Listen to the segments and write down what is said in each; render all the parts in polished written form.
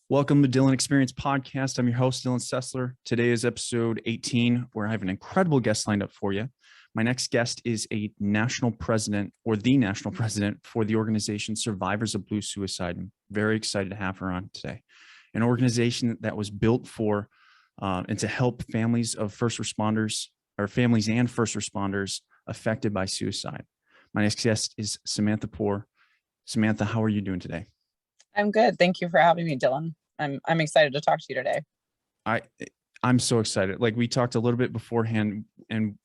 Welcome to Dylan Experience Podcast. I'm your host, Dylan Sessler. Today is episode 18, where I have an incredible guest lined up for you. My next guest is a national president, or the national president for the organization Survivors of Blue Suicide. I'm very excited to have her on today. An organization that was built for and to help families of first responders, or families and first responders affected by suicide. My next guest is Samantha Poore. Samantha, how are you doing today? I'm good. Thank you for having me, Dylan. I'm excited to talk to you today. I'm so excited. Like, we talked a little bit beforehand, and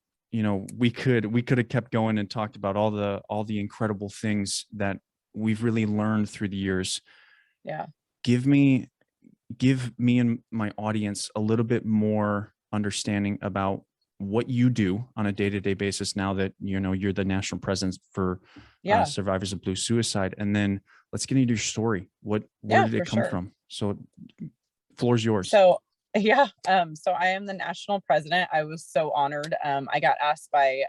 we could have kept going and talked about all the incredible things that we've really learned through the years. Yeah. Give me and my audience a little bit more understanding about what you do on a day-to-day basis now that you're the national president for Survivors of Blue Suicide. And then let's get into your story. Where did it come from? So floor's yours. So I am the national president. I was so honored. I got asked by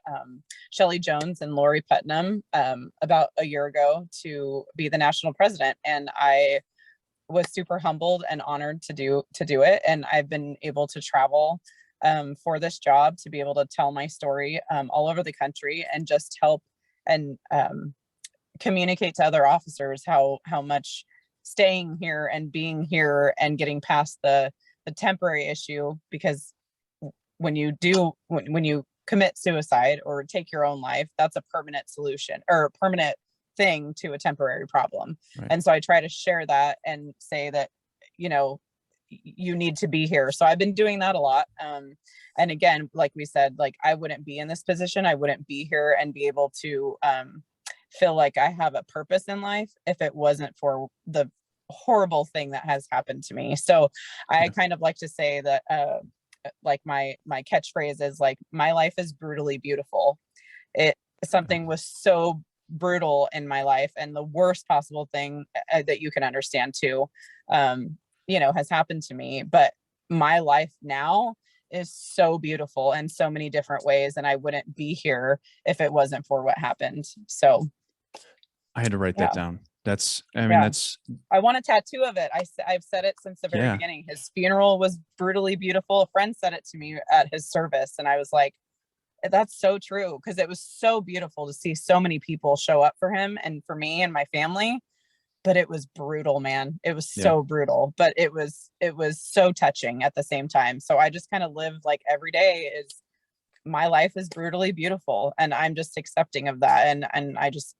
Shelley Jones and Lori Putnam about a year ago to be the national president, and I was super humbled and honored to do it. And I've been able to travel for this job, to be able to tell my story all over the country and just help and communicate to other officers how much staying here and being here and getting past the temporary issue, because when you commit suicide or take your own life, that's a permanent solution or a permanent thing to a temporary problem. Right. And so I try to share that and say that, you need to be here. So I've been doing that a lot. And again, like we said, like, I wouldn't be in this position. I wouldn't be here and be able to feel like I have a purpose in life if it wasn't for the horrible thing that has happened to me. So I kind of like to say that like my catchphrase is like, my life is brutally beautiful. Something was so brutal in my life, and the worst possible thing that you can understand too, has happened to me. But my life now is so beautiful in so many different ways, and I wouldn't be here if it wasn't for what happened. So I had to write that down. I want a tattoo of it. I've said it since the very beginning. His funeral was brutally beautiful. A friend said it to me at his service, and I was like, that's so true, because it was so beautiful to see so many people show up for him and for me and my family. But it was brutal, man. It was so brutal, but it was so touching at the same time. So I just kind of live like every day is my life is brutally beautiful, and I'm just accepting of that, and I just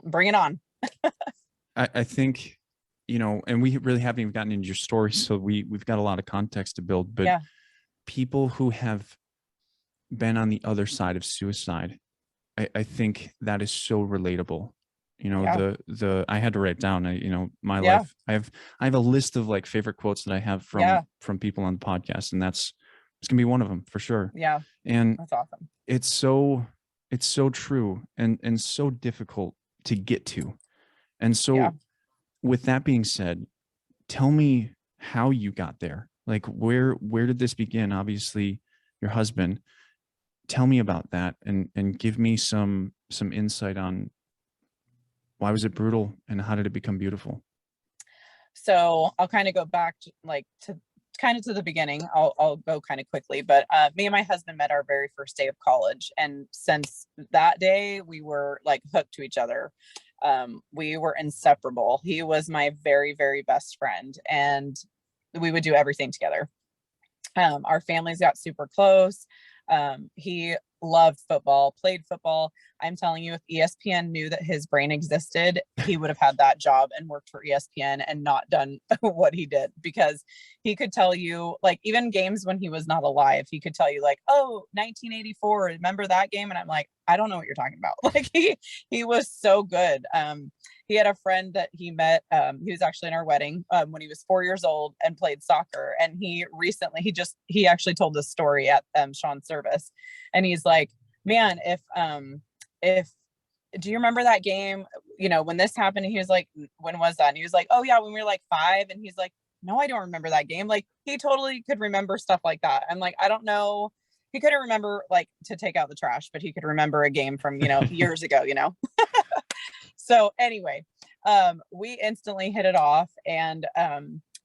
bring it on. I think, and we really haven't even gotten into your story, so we've got a lot of context to build, but people who have been on the other side of suicide, I think that is so relatable. I had to write down, my life. I have a list of like favorite quotes that I have from people on the podcast, and it's gonna be one of them for sure. Yeah. And that's awesome. It's so true and so difficult to get to. And so with that being said, tell me how you got there. Like, where did this begin? Obviously your husband. Tell me about that and give me some insight on why was it brutal and how did it become beautiful? So I'll kind of go back to the beginning. I'll go kind of quickly, but me and my husband met our very first day of college. And since that day, we were like hooked to each other. We were inseparable. He was my very, very best friend, and we would do everything together. Our families got super close. He loved football, played football. I'm telling you, if ESPN knew that his brain existed, he would have had that job and worked for ESPN and not done what he did, because he could tell you, like, even games when he was not alive, he could tell you like, oh, 1984, remember that game? And I'm like, I don't know what you're talking about. Like, he was so good. He had a friend that he met. He was actually in our wedding when he was 4 years old and played soccer. And he actually told this story at Sean's service. And he's like, man, if do you remember that game, when this happened? And he was like, when was that? And he was like, oh yeah, when we were like 5. And he's like, no, I don't remember that game. Like, he totally could remember stuff like that. I'm like, I don't know. He couldn't remember like to take out the trash, but he could remember a game from, years ago, So anyway, we instantly hit it off, and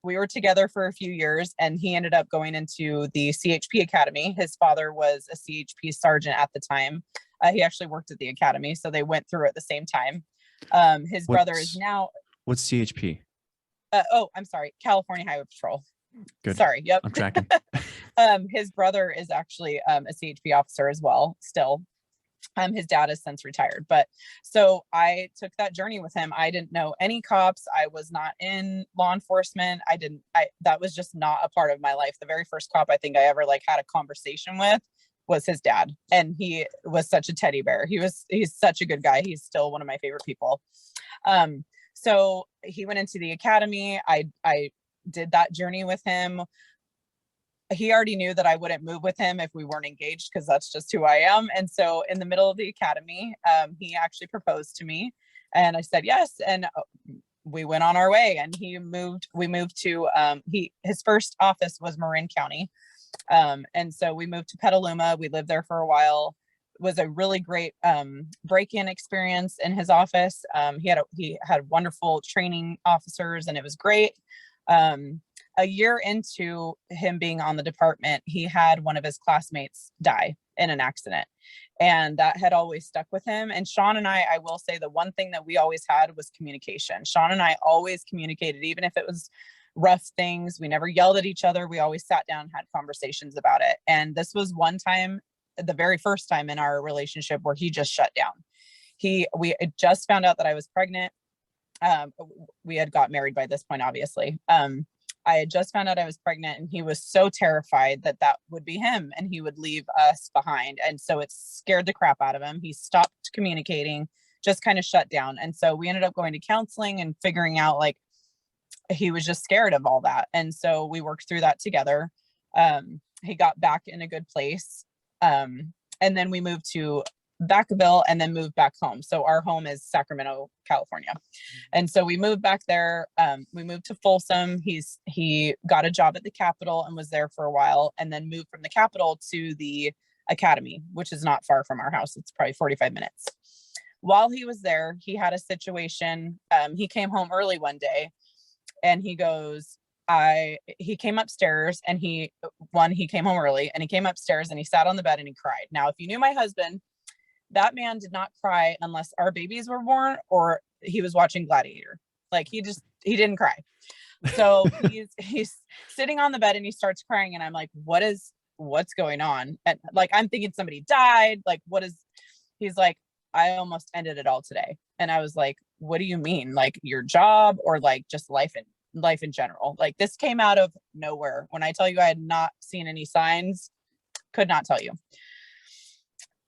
we were together for a few years, and he ended up going into the CHP Academy. His father was a CHP sergeant at the time. He actually worked at the academy, so they went through at the same time. His brother is now. What's CHP? I'm sorry, California Highway Patrol. Good. Sorry. Yep. I'm tracking. His brother is actually a CHP officer as well, still. His dad has since retired, but so I took that journey with him. I didn't know any cops. I was not in law enforcement. That was just not a part of my life. The very first cop I think I ever had a conversation with was his dad. And he was such a teddy bear. He's such a good guy. He's still one of my favorite people. So he went into the academy. I did that journey with him. He already knew that I wouldn't move with him if we weren't engaged, because that's just who I am. And so in the middle of the academy, he actually proposed to me, and I said yes. And we went on our way, and we moved to, his first office was Marin County. And so we moved to Petaluma. We lived there for a while. It was a really great break-in experience in his office. He had wonderful training officers, and it was great. A year into him being on the department, he had one of his classmates die in an accident, and that had always stuck with him. And Sean and I will say the one thing that we always had was communication. Sean and I always communicated, even if it was rough things. We never yelled at each other. We always sat down and had conversations about it. And this was one time, the very first time in our relationship, where he just shut down. We had just found out that I was pregnant. We had got married by this point, obviously. I had just found out I was pregnant, and he was so terrified that would be him and he would leave us behind. And so it scared the crap out of him. He stopped communicating, just kind of shut down. And so we ended up going to counseling and figuring out he was just scared of all that. And so we worked through that together. He got back in a good place. And then we moved to Vacaville and then moved back home. So our home is Sacramento, California. And so we moved back there. We moved to Folsom. He got a job at the Capitol and was there for a while, and then moved from the Capitol to the Academy, which is not far from our house. It's probably 45 minutes. While he was there, he had a situation. He came home early one day, and he goes, he came upstairs, and he came home early, and he came upstairs and he sat on the bed and he cried. Now, if you knew my husband, that man did not cry unless our babies were born or he was watching Gladiator. He didn't cry. So he's sitting on the bed and he starts crying, and I'm like, what's going on? And I'm thinking somebody died. He's like, I almost ended it all today. And I was like, what do you mean? Your job, or just life in general? This came out of nowhere. When I tell you I had not seen any signs, could not tell you.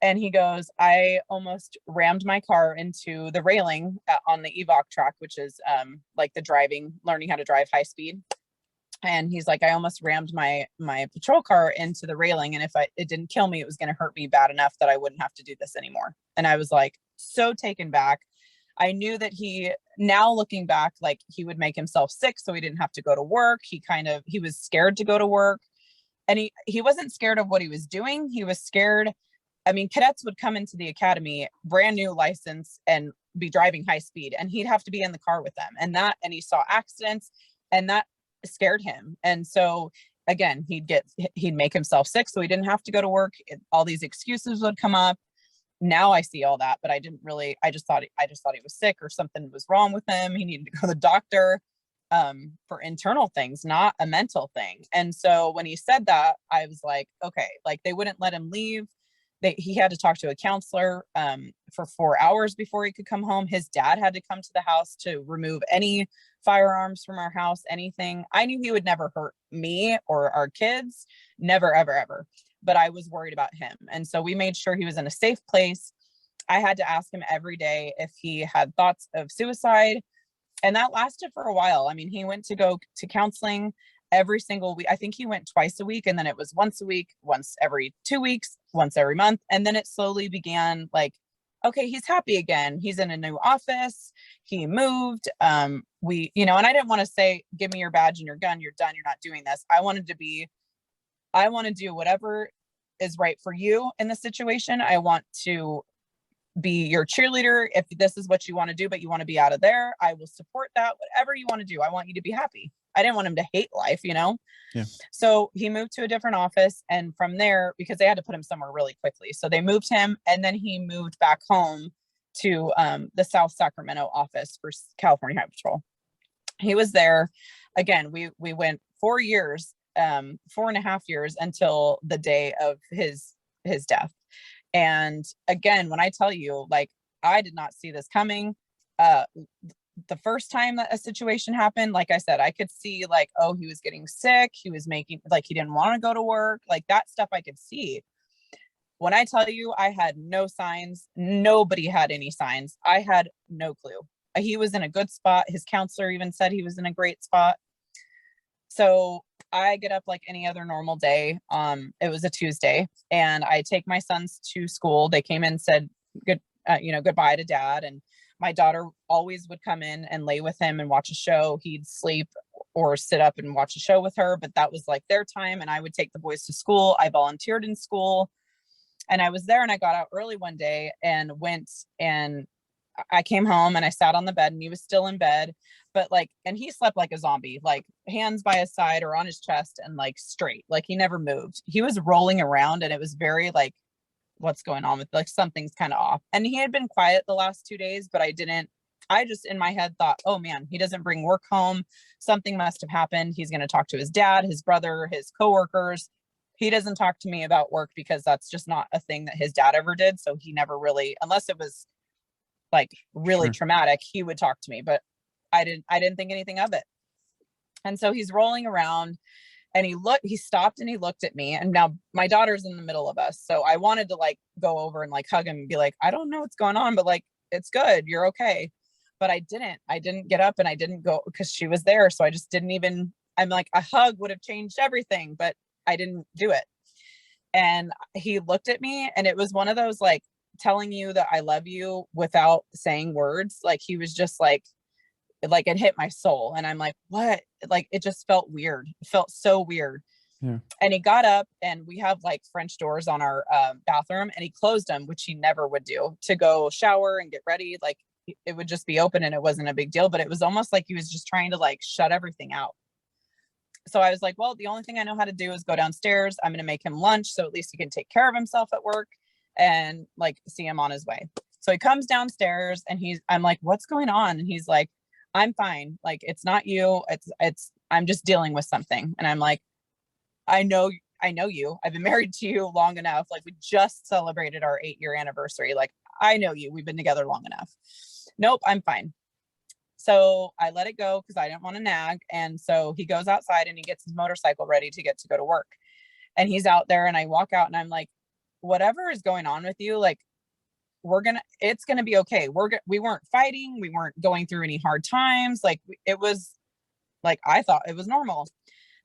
And he goes, I almost rammed my car into the railing on the EVOC track, which is learning how to drive high speed. And he's like, I almost rammed my patrol car into the railing. And if it didn't kill me, it was going to hurt me bad enough that I wouldn't have to do this anymore. And I was so taken back. I knew that now looking back, he would make himself sick so he didn't have to go to work. He was scared to go to work. And he wasn't scared of what he was doing. He was scared. I mean, cadets would come into the academy, brand new license, and be driving high speed, and he'd have to be in the car with them. And he saw accidents, and that scared him. And so again, he'd make himself sick so he didn't have to go to work. All these excuses would come up. Now I see all that, but I just thought he was sick or something was wrong with him. He needed to go to the doctor for internal things, not a mental thing. And so when he said that, I was like, okay, they wouldn't let him leave. He had to talk to a counselor for 4 hours before he could come home. His dad had to come to the house to remove any firearms from our house, anything. I knew he would never hurt me or our kids, never, ever, ever. But I was worried about him. And so we made sure he was in a safe place. I had to ask him every day if he had thoughts of suicide. And that lasted for a while. I mean, he went to go to counseling every single week. I think he went twice a week, and then it was once a week, once every 2 weeks, once every month. And then it slowly began okay, he's happy again. He's in a new office. He moved. And I didn't want to say, give me your badge and your gun. You're done. You're not doing this. I want to do whatever is right for you in the situation. I want to be your cheerleader. If this is what you want to do, but you want to be out of there, I will support that. Whatever you want to do, I want you to be happy. I didn't want him to hate life, you know? Yeah. So he moved to a different office. And from there, because they had to put him somewhere really quickly. So they moved him, and then he moved back home to the South Sacramento office for California Highway Patrol. He was there. Again, we went 4 years, 4.5 years until the day of his death. And again, when I tell you, like, I did not see this coming. The first time that a situation happened, like I said, I could see like, oh, he was getting sick. He was making, like, he didn't want to go to work. Like, that stuff I could see. When I tell you, I had no signs. Nobody had any signs. I had no clue. He was in a good spot. His counselor even said he was in a great spot. So I get up like any other normal day. It was a Tuesday, and I take my sons to school. They came in, said goodbye to dad. And my daughter always would come in and lay with him and watch a show. He'd sleep or sit up and watch a show with her, but that was like their time. And I would take the boys to school. I volunteered in school, and I was there, and I got out early one day and went, and I came home and I sat on the bed, and he was still in bed, but like, and he slept like a zombie, like hands by his side or on his chest and like straight, like he never moved. He was rolling around, and it was very like, what's going on with, like, something's kind of off. And he had been quiet the last 2 days, but I just in my head thought, oh man, he doesn't bring work home. Something must have happened. He's going to talk to his dad, his brother, his coworkers. He doesn't talk to me about work because that's just not a thing that his dad ever did. So he never really, unless it was like really traumatic, he would talk to me, but I didn't think anything of it. And so he's rolling around, and he stopped and he looked at me. And now my daughter's in the middle of us. So I wanted to like go over and like hug him and be like, I don't know what's going on, but like, it's good. You're okay. But I didn't get up, and I didn't go because she was there. So I just didn't even, I'm like, a hug would have changed everything, but I didn't do it. And he looked at me, and it was one of those, like, telling you that I love you without saying words. Like, he was just like it hit my soul. And I'm like, what? Like, it just felt weird. It felt so weird. Yeah. And he got up, and we have like French doors on our bathroom, and he closed them, which he never would do, to go shower and get ready. Like, it would just be open, and it wasn't a big deal, but it was almost like he was just trying to like shut everything out. So I was like, well, the only thing I know how to do is go downstairs. I'm going to make him lunch, so at least he can take care of himself at work, and like see him on his way. So he comes downstairs, and I'm like, what's going on? And he's like, I'm fine. Like, it's not you. I'm just dealing with something. And I'm like, I know you. I've been married to you long enough. Like, we just celebrated our 8-year anniversary. Like, I know you. We've been together long enough. Nope, I'm fine. So I let it go because I didn't want to nag. And so he goes outside, and he gets his motorcycle ready to go to work. And he's out there, and I walk out, and I'm like, whatever is going on with you, like, it's gonna be okay. We weren't fighting. We weren't going through any hard times. Like, it was like, I thought it was normal.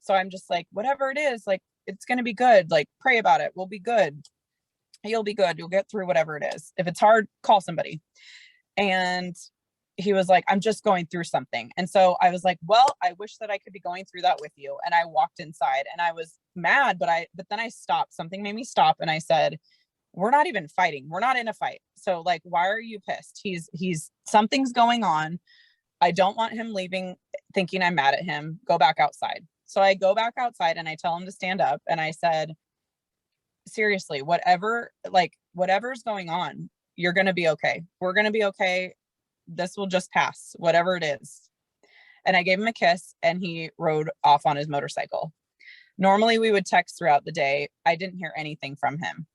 So I'm just like, whatever it is, like, it's gonna be good. Like, pray about it. We'll be good. You'll be good. You'll get through whatever it is. If it's hard, call somebody. And he was like, I'm just going through something. And so I was like, well, I wish that I could be going through that with you. And I walked inside, and I was mad, but then I stopped. Something made me stop. And I said, we're not even fighting. We're not in a fight. So like, why are you pissed? He's something's going on. I don't want him leaving thinking I'm mad at him. Go back outside. So I go back outside, and I tell him to stand up. And I said, seriously, whatever's going on, you're going to be okay. We're going to be okay. This will just pass, whatever it is. And I gave him a kiss, and he rode off on his motorcycle. Normally we would text throughout the day. I didn't hear anything from him.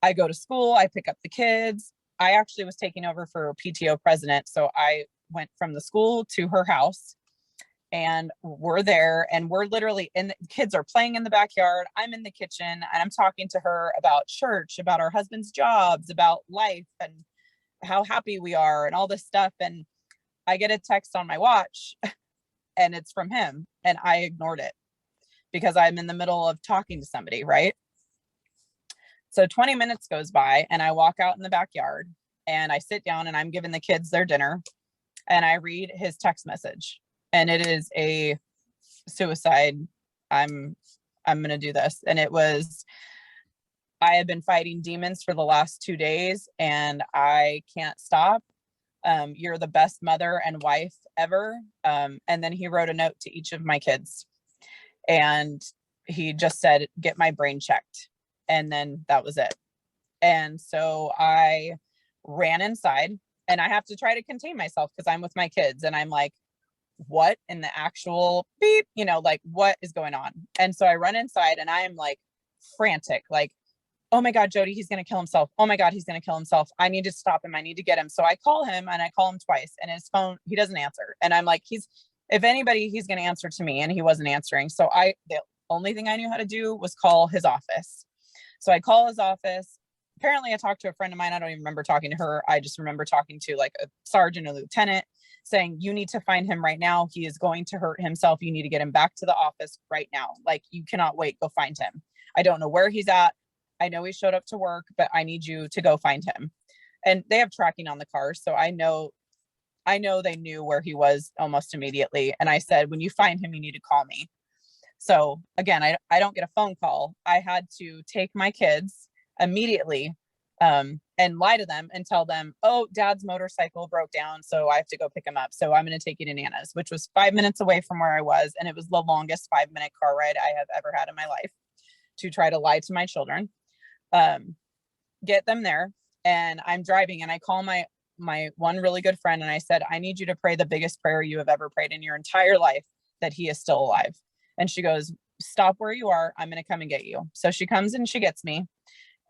I go to school, I pick up the kids. I actually was taking over for PTO president. So I went from the school to her house, and we're there, and we're literally the kids are playing in the backyard. I'm in the kitchen, and I'm talking to her about church, about our husband's jobs, about life, and how happy we are, and all this stuff. And I get a text on my watch, and it's from him, and I ignored it because I'm in the middle of talking to somebody, right? So 20 minutes goes by, and I walk out in the backyard, and I sit down, and I'm giving the kids their dinner, and I read his text message, and it is a suicide. I'm going to do this. And it was, I have been fighting demons for the last 2 days and I can't stop. You're the best mother and wife ever. And then he wrote a note to each of my kids and he just said, get my brain checked. And then that was it. And so I ran inside and I have to try to contain myself because I'm with my kids and I'm like, what in the actual beep, you know, like what is going on? And so I run inside and I am like frantic, like, oh my God, Jody, he's going to kill himself. Oh my God, he's going to kill himself. I need to stop him. I need to get him. So I call him and I call him twice and his phone, he doesn't answer. And I'm like, if anybody, he's going to answer to me, and he wasn't answering. So the only thing I knew how to do was call his office. So I call his office. Apparently I talked to a friend of mine. I don't even remember talking to her. I just remember talking to like a sergeant, a lieutenant, saying, you need to find him right now. He is going to hurt himself. You need to get him back to the office right now. Like, you cannot wait. Go find him. I don't know where he's at. I know he showed up to work, but I need you to go find him. And they have tracking on the car. So I know they knew where he was almost immediately. And I said, when you find him, you need to call me. So again, I don't get a phone call. I had to take my kids immediately and lie to them and tell them, oh, dad's motorcycle broke down, so I have to go pick him up. So I'm going to take you to Nana's, which was 5 minutes away from where I was. And it was the longest 5-minute car ride I have ever had in my life to try to lie to my children. Get them there, and I'm driving and I call my one really good friend and I said, I need you to pray the biggest prayer you have ever prayed in your entire life, that he is still alive. And she goes, stop where you are. I'm going to come and get you. So she comes and she gets me,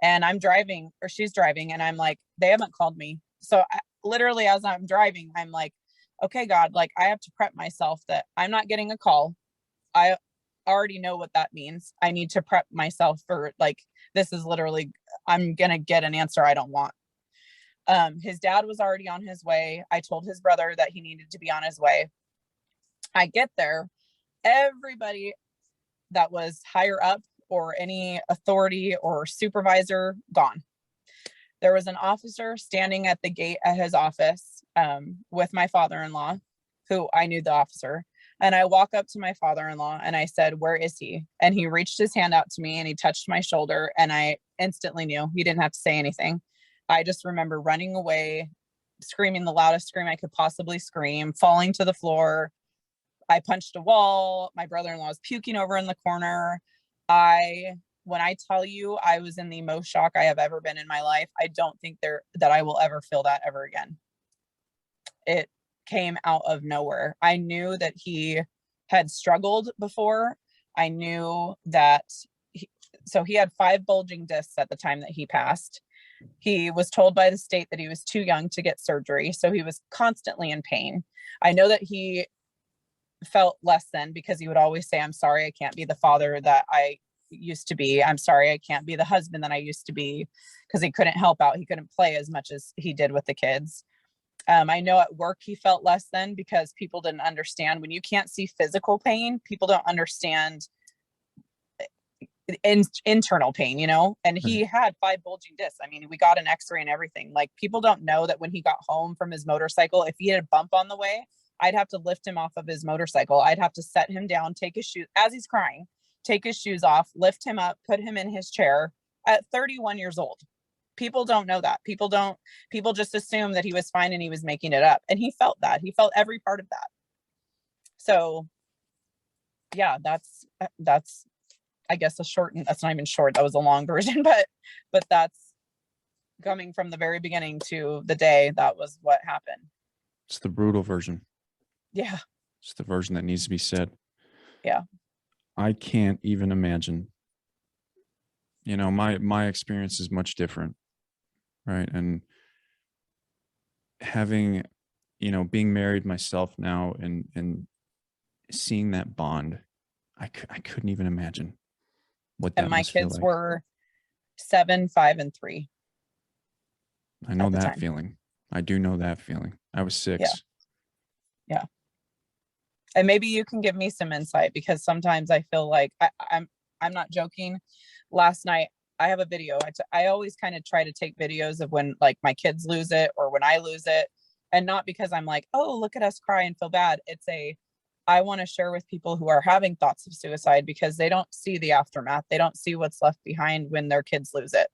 and I'm driving, or she's driving, and I'm like, they haven't called me. So literally as I'm driving, I'm like, okay, God, like I have to prep myself that I'm not getting a call. I already know what that means. I need to prep myself for, like, this is literally, I'm going to get an answer I don't want. His dad was already on his way. I told his brother that he needed to be on his way. I get there. Everybody that was higher up or any authority or supervisor gone. There was an officer standing at the gate at his office with my father-in-law, who I knew the officer. And I walk up to my father-in-law and I said, where is he? And he reached his hand out to me and he touched my shoulder, and I instantly knew. He didn't have to say anything. I just remember running away, screaming the loudest scream I could possibly scream, falling to the floor. I punched a wall. My brother-in-law was puking over in the corner. When I tell you I was in the most shock I have ever been in my life, I don't think that I will ever feel that ever again. It came out of nowhere. I knew that he had struggled before. I knew that so he had 5 bulging discs at the time that he passed. He was told by the state that he was too young to get surgery, so he was constantly in pain. I know that he felt less than, because he would always say, I'm sorry I can't be the father that I used to be. I'm sorry I can't be the husband that I used to be, because he couldn't help out. He couldn't play as much as he did with the kids. I know at work he felt less than, because people didn't understand. When you can't see physical pain, people don't understand internal pain, you know. And he had 5 bulging discs. I mean, we got an x-ray and everything. Like, people don't know that when he got home from his motorcycle, if he had a bump on the way, I'd have to lift him off of his motorcycle. I'd have to set him down, take his shoes as he's crying, take his shoes off, lift him up, put him in his chair at 31 years old. People don't know that. People just assume that he was fine and he was making it up. And he felt that. He felt every part of that. So yeah, that's I guess that's not even short. That was a long version, but that's coming from the very beginning to the day. That was what happened. It's the brutal version. Yeah. It's the version that needs to be said. Yeah. I can't even imagine. You know, my experience is much different, right? And having, you know, being married myself now and seeing that bond, I couldn't even imagine what that And my must feel kids like. were 7, 5, and 3. I know at the that time. feeling. I do know that feeling. I was 6. Yeah. And maybe you can give me some insight, because sometimes I feel like I'm not joking. Last night, I have a video. I always kind of try to take videos of when, like, my kids lose it or when I lose it. And not because I'm like, oh, look at us cry and feel bad. I want to share with people who are having thoughts of suicide, because they don't see the aftermath. They don't see what's left behind when their kids lose it.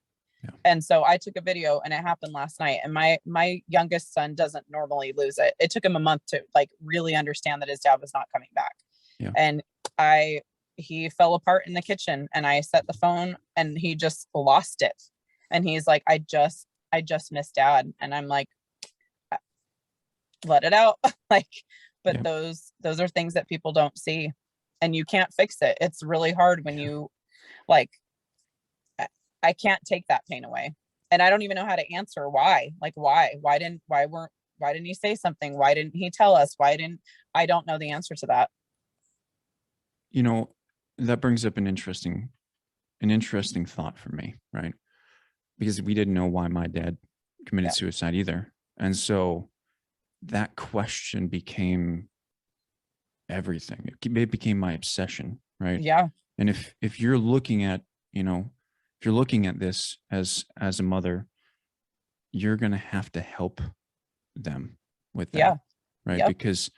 Yeah. And so I took a video, and it happened last night, and my youngest son doesn't normally lose it. It took him a month to like really understand that his dad was not coming back. Yeah. And he fell apart in the kitchen, and I set the phone, and he just lost it. And he's like, I just missed dad. And I'm like, let it out. Like, but Yeah. those are things that people don't see, and you can't fix it. It's really hard when you like, I can't take that pain away. And I don't even know how to answer why. Like, why didn't he say something? Why didn't he tell us? I don't know the answer to that. You know, that brings up an interesting thought for me, right? Because we didn't know why my dad committed suicide either. And so that question became everything. It became my obsession, right? Yeah. And if you're looking at, if you're looking at this as a mother, you're going to have to help them with that, right? Yep. Because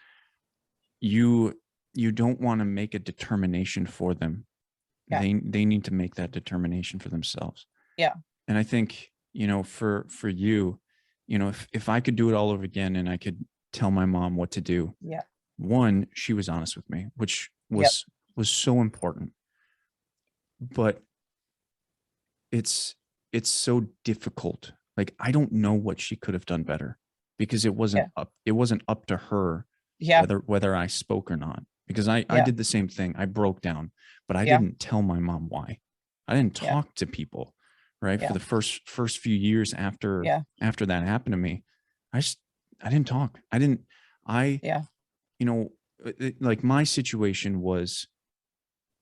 you don't want to make a determination for them. Yeah. They need to make that determination for themselves. Yeah. And I think, for you, if I could do it all over again and I could tell my mom what to do. Yeah. One, she was honest with me, which was so important. But it's so difficult. Like, I don't know what she could have done better, because it wasn't up to her whether I spoke or not. Because I did the same thing. I broke down, but I didn't tell my mom why. I didn't talk to people, right? For the first few years after that happened to me, I didn't talk. Like, my situation was,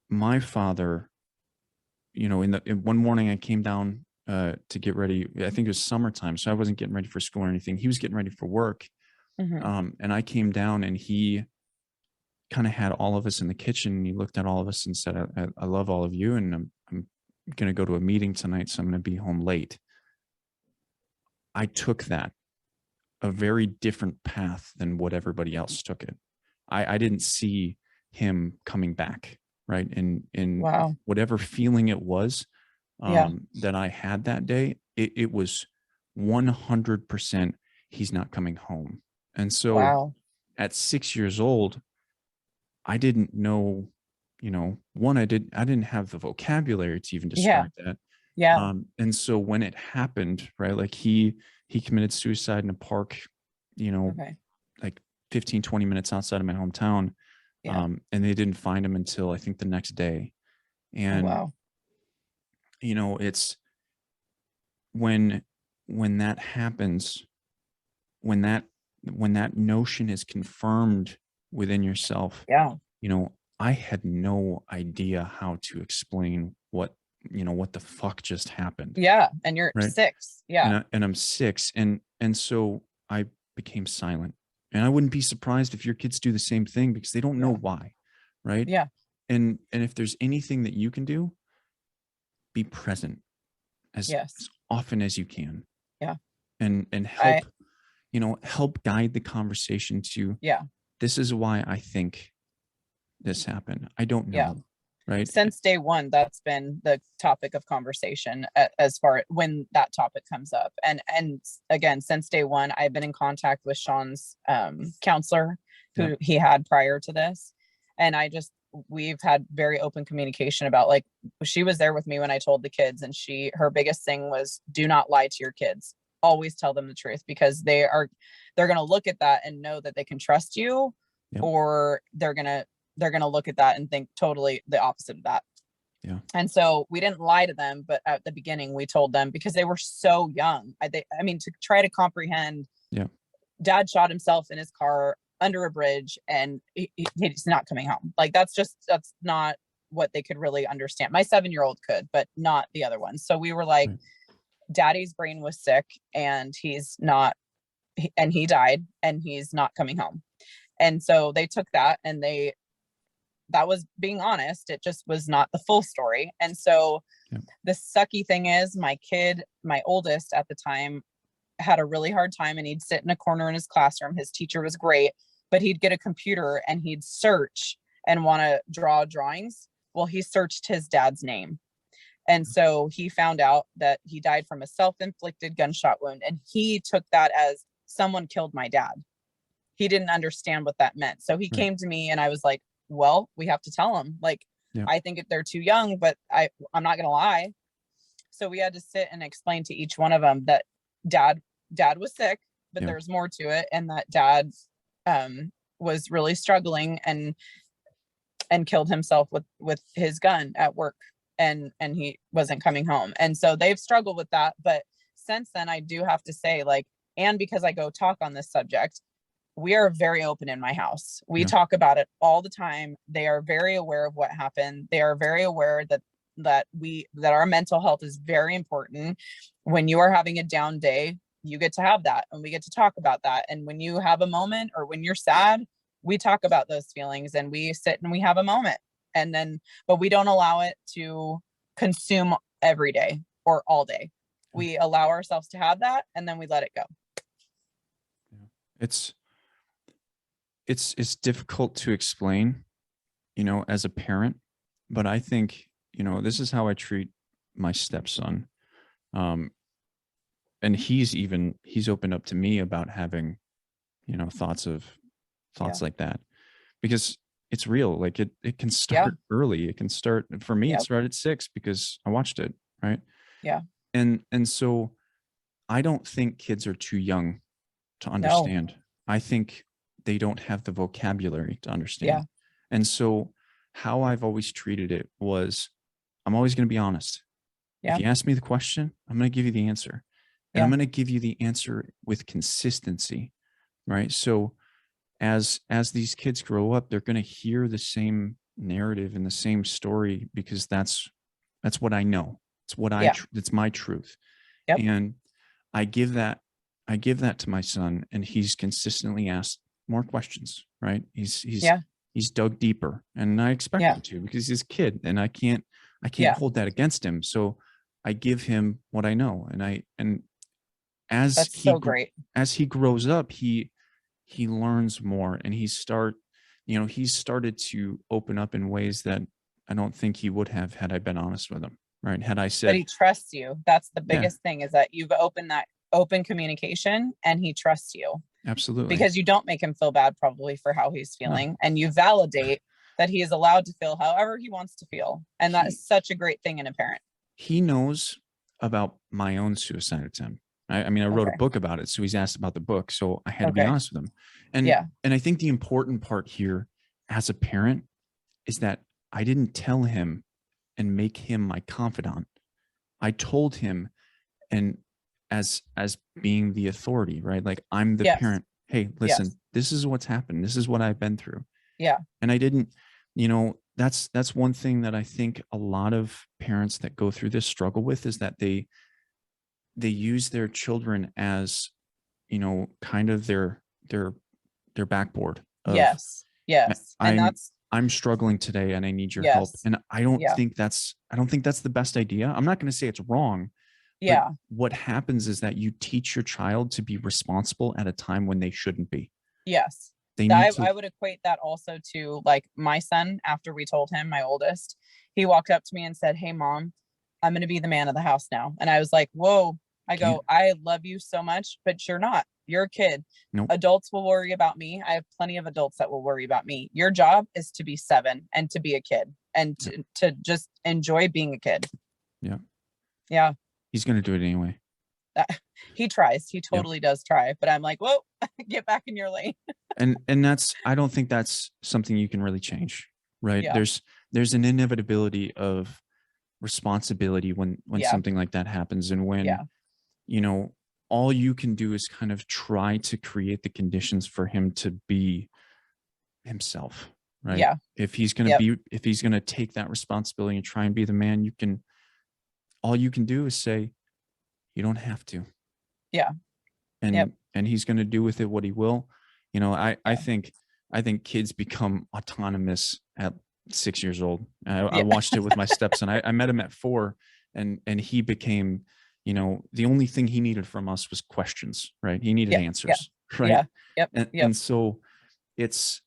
my father, in one morning I came down to get ready. I think it was summertime, so I wasn't getting ready for school or anything. He was getting ready for work. Mm-hmm. And I came down, and he kind of had all of us in the kitchen, and he looked at all of us and said, I love all of you, and I'm going to go to a meeting tonight, so I'm going to be home late. I took that a very different path than what everybody else took it. I didn't see him coming back, right? And Wow. whatever feeling it was that I had that day, it was 100% he's not coming home. And so at 6 years old, I didn't know, one, I didn't have the vocabulary to even describe that. Yeah. And so when it happened, right, like he committed suicide in a park, like 15, 20 minutes outside of my hometown. And they didn't find him until I think the next day. And, it's when that happens, when that notion is confirmed within yourself, I had no idea how to explain what the fuck just happened. Yeah. And you're right? 6. Yeah. And I'm 6. And so I became silent. And I wouldn't be surprised if your kids do the same thing, because they don't know why. Right. Yeah. And if there's anything that you can do, be present as often as you can. Yeah. And help, help guide the conversation to, this is why I think this happened. I don't know. Yeah. Right. Since day one, that's been the topic of conversation as far when that topic comes up. And again, since day one, I've been in contact with Sean's counselor, who he had prior to this. And we've had very open communication about, like, she was there with me when I told the kids, and her biggest thing was, do not lie to your kids. Always tell them the truth, because they're going to look at that and know that they can trust you, or they're going to look at that and think totally the opposite of that. Yeah. And so we didn't lie to them, but at the beginning we told them, because they were so young. I mean, to try to comprehend, dad shot himself in his car under a bridge, and he's not coming home. Like, that's not what they could really understand. My 7-year-old could, but not the other ones. So we were like, daddy's brain was sick, and he's not, and he died, and he's not coming home. And so they took that, and that was being honest. It just was not the full story. And so the sucky thing is, my oldest at the time, had a really hard time, and he'd sit in a corner in his classroom. His teacher was great, but he'd get a computer and he'd search and want to draw drawings. Well, he searched his dad's name. And so he found out that he died from a self-inflicted gunshot wound. And he took that as someone killed my dad. He didn't understand what that meant. So he came to me and I was like, well, we have to tell him. Like, I think they're too young, but I'm not going to lie. So we had to sit and explain to each one of them that dad was sick, but there's more to it. And that dad was really struggling and killed himself with his gun at work. And he wasn't coming home. And so they've struggled with that. But since then, I do have to say, like, and because I go talk on this subject, we are very open in my house. We talk about it all the time. They are very aware of what happened. They are very aware that our mental health is very important. When you are having a down day, you get to have that, and we get to talk about that. And when you have a moment, or when you're sad, we talk about those feelings, and we sit and we have a moment. And then, but we don't allow it to consume every day or all day. We allow ourselves to have that, and then we let it go. It's difficult to explain, as a parent, but I think, this is how I treat my stepson. And he's opened up to me about having, thoughts like that, because it's real. Like it can start early. It can start, for me, it started at 6 because I watched it. Right. Yeah. And so I don't think kids are too young to understand. No. I think they don't have the vocabulary to understand. Yeah. And so how I've always treated it was, I'm always going to be honest. Yeah. If you ask me the question, I'm going to give you the answer. And I'm going to give you the answer with consistency. Right. So as these kids grow up, they're going to hear the same narrative and the same story, because that's what I know. It's what it's my truth. Yep. And I give that to my son, and he's consistently asked more questions, right? He's dug deeper, and I expect him to, because he's a kid, and I can't hold that against him. So I give him what I know. And as he grows up, he learns more, and he's started to open up in ways that I don't think he would have had I been honest with him. Right. Had I said, but he trusts you. That's the biggest thing, is that you've opened that open communication, and he trusts you. Absolutely. Because you don't make him feel bad probably for how he's feeling, and you validate that he is allowed to feel however he wants to feel. And that is such a great thing in a parent. He knows about my own suicide attempt. I wrote a book about it, so he's asked about the book. So I had to be honest with him. And I think the important part here as a parent is that I didn't tell him and make him my confidant. I told him, and as being the authority, right? Like, I'm the parent. Hey, listen, this is what's happened. This is what I've been through. Yeah. And I didn't, that's one thing that I think a lot of parents that go through this struggle with, is that they use their children as, kind of their backboard. Yes. And I'm struggling today, and I need your help. And I don't think that's the best idea. I'm not going to say it's wrong. Yeah. But what happens is that you teach your child to be responsible at a time when they shouldn't be. Yes. I would equate that also to, like, my son. After we told him, my oldest, he walked up to me and said, "Hey, Mom, I'm going to be the man of the house now." And I was like, whoa. I go, I love you so much, but you're not. You're a kid. Nope. Adults will worry about me. I have plenty of adults that will worry about me. Your job is to be 7 and to be a kid, and to just enjoy being a kid. Yeah. Yeah. He's going to do it anyway. He tries. He totally does try. But I'm like, whoa, get back in your lane. and I don't think that's something you can really change, right? Yeah. There's an inevitability of responsibility when something like that happens, and when all you can do is kind of try to create the conditions for him to be himself, right? Yeah. If he's going to take that responsibility and try and be the man, all you can do is say, you don't have to. Yeah. And he's going to do with it what he will. I think kids become autonomous at 6 years old. I watched it with my stepson. I met him at 4, and he became, the only thing he needed from us was questions, right? He needed answers, right? Yeah. Yep. And so it's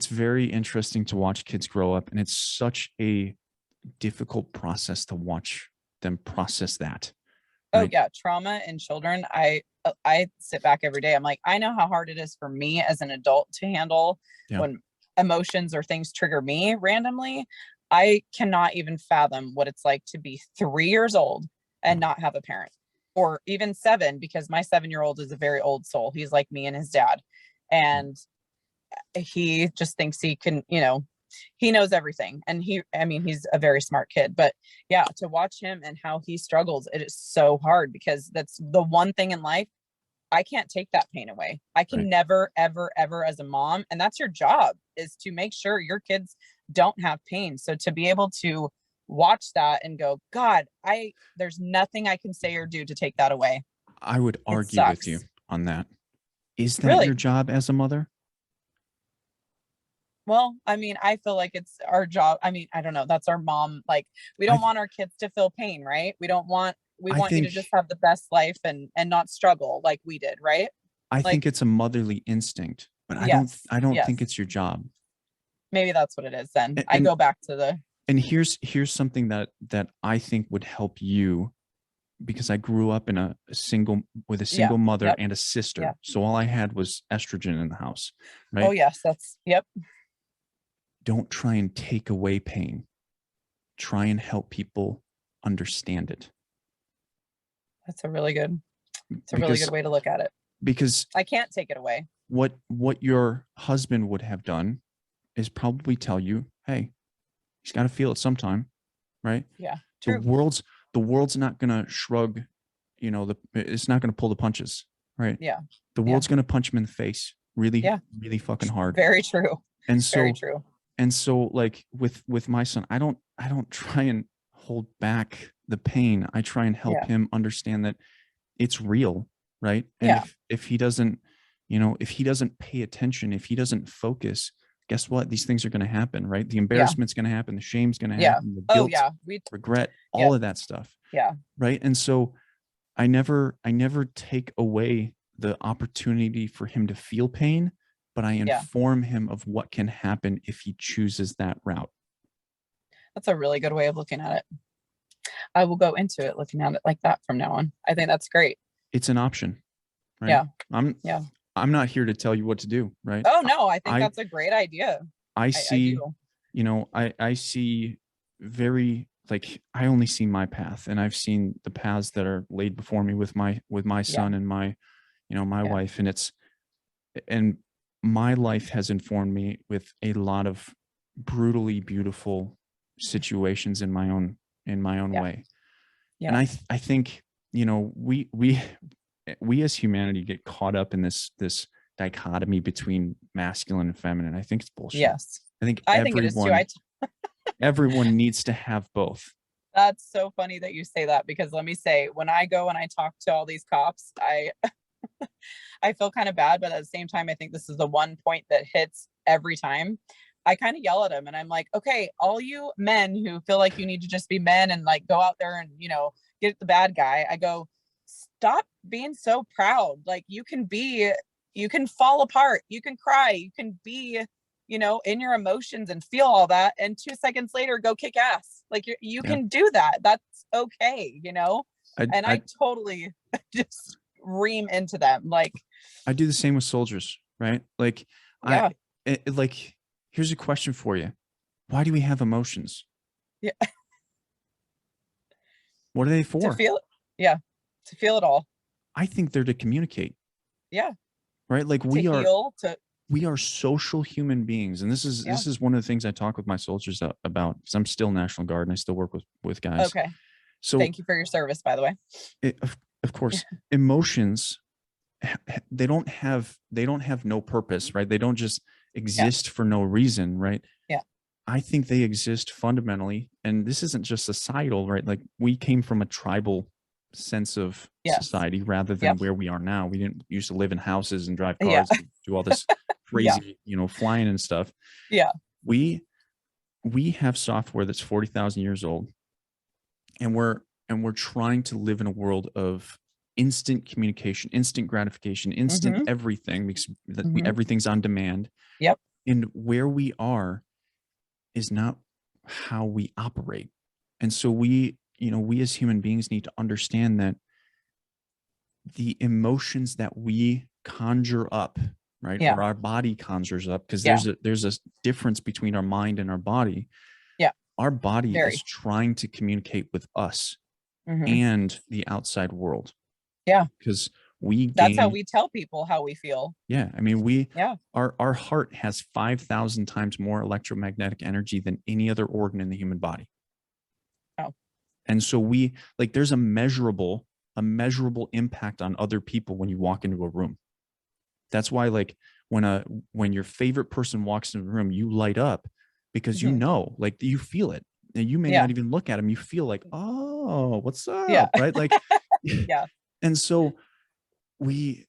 very interesting to watch kids grow up, and it's such a difficult process to watch them process that. Oh Right. yeah, trauma in children. I sit back every day. I'm like, I know how hard it is for me as an adult to handle Yeah. when emotions or things trigger me randomly. I cannot even fathom what it's like to be 3 years old and not have a parent, or even 7, because my 7-year-old is a very old soul. He's like me and his dad. And he just thinks he can, he knows everything. And he's a very smart kid, but yeah, to watch him and how he struggles, it is so hard, because that's the one thing in life I can't take that pain away. I can Right. never, ever, ever, as a mom, and that's your job, is to make sure your kids don't have pain. So to be able to watch that and go, God, there's nothing I can say or do to take that away. I would It argue with you sucks. on that. Is that your Really? job as a mother? Well, I feel like it's our job. I don't know. That's our mom. Like, we I don't th- want our kids to feel pain, right? We I want you to think just have the best life and not struggle like we did, right? I Like, think it's a motherly instinct, but yes, I don't think yes. it's your job. Maybe that's what it is then. And I go back to the here's something that I think would help you, because I grew up in a single yeah, mother yep, and a sister. yeah. So all I had was estrogen in the house, Oh right? yes, yep. Don't try and take away pain. Try and help people understand it. That's a really good, it's a really Because good way to look at it. because I can't take it away. what your husband would have done is probably tell you, hey, he's got to feel it sometime, right? Yeah, The true. world's not gonna shrug, it's not gonna pull the punches, right? Yeah, The yeah, world's gonna punch him in the face really, yeah. really fucking hard. Very true. And Very so true. like with my son, I don't try and hold back the pain. I try and help Yeah, him understand that it's real, right? And yeah, if he doesn't, if he doesn't pay attention, if he doesn't focus, guess what? These things are going to happen, right? The yeah, embarrassment's going to happen, the shame's going to yeah. happen, the Oh guilt, yeah, regret, yeah, all of that stuff, yeah, right? And so I never take away the opportunity for him to feel pain, but I yeah. inform him of what can happen if he chooses that route. That's a really good way of looking at it. I will go into it looking at it like that from now on. I think that's great. It's an option, right? Yeah, I'm yeah. I'm not here to tell you what to do, right? Oh no, I think I that's a great idea. I I see, do. I see very, like, I only see my path, and I've seen the paths that are laid before me with my Yeah, son and my, my yeah, wife, and my life has informed me with a lot of brutally beautiful situations in my own yeah, way. And yeah, I think, we as humanity get caught up in this dichotomy between masculine and feminine. I think it's bullshit. yes. I think I think it is too. everyone needs to have both. That's so funny that you say that, because let me say, when I go and I talk to all these cops, I feel kind of bad, but at the same time, I think this is the one point that hits every time. I kind of yell at them and I'm like, okay, all you men who feel like you need to just be men and like go out there and, get the bad guy. I go, stop being so proud. Like, you can fall apart, you can cry, you can be, in your emotions and feel all that. And 2 seconds later, go kick ass. Like, you Yeah. can do that. That's okay, and I I totally just ream into them. Like, I do the same with soldiers, right? Like yeah, like, here's a question for you. Why do we have emotions? yeah, What are they to for? feel, yeah, to feel it all. I think they're to communicate, Yeah, right? Like to heal, we are social human beings, and yeah. this is one of the things I talk with my soldiers about, because I'm still National Guard and I still work with guys. Okay. So Thank you for your service, by the way. of course, emotions, they don't have no purpose, right? They don't just Yeah, exist for no reason, right? yeah, I think they exist fundamentally, and this isn't just societal, right? Like, we came from a tribal sense of yes, society rather than yep, where we are now. We didn't used to live in houses and drive yeah, cars and do all this yeah, crazy, flying and stuff. yeah, We have software that's 40,000 years old, and we're trying to live in a world of instant communication, instant gratification, instant everything, because everything's on demand. Yep. And where we are is not how we operate. And so we as human beings need to understand that the emotions that we conjure up, right? Yeah. Or our body conjures up, because Yeah. there's a difference between our mind and our body. Yeah. Our body Very. is trying to communicate with us Mhm. and the outside world. Yeah. Because that's how we tell people how we feel. Yeah. I mean, Yeah. our heart has 5,000 times more electromagnetic energy than any other organ in the human body. Oh. And so there's a measurable impact on other people when you walk into a room. That's why, like, when your favorite person walks into the room, you light up, because like, you feel it, and you may not even look at them. You feel like, oh, what's up? Yeah. Right. Like, yeah. And so we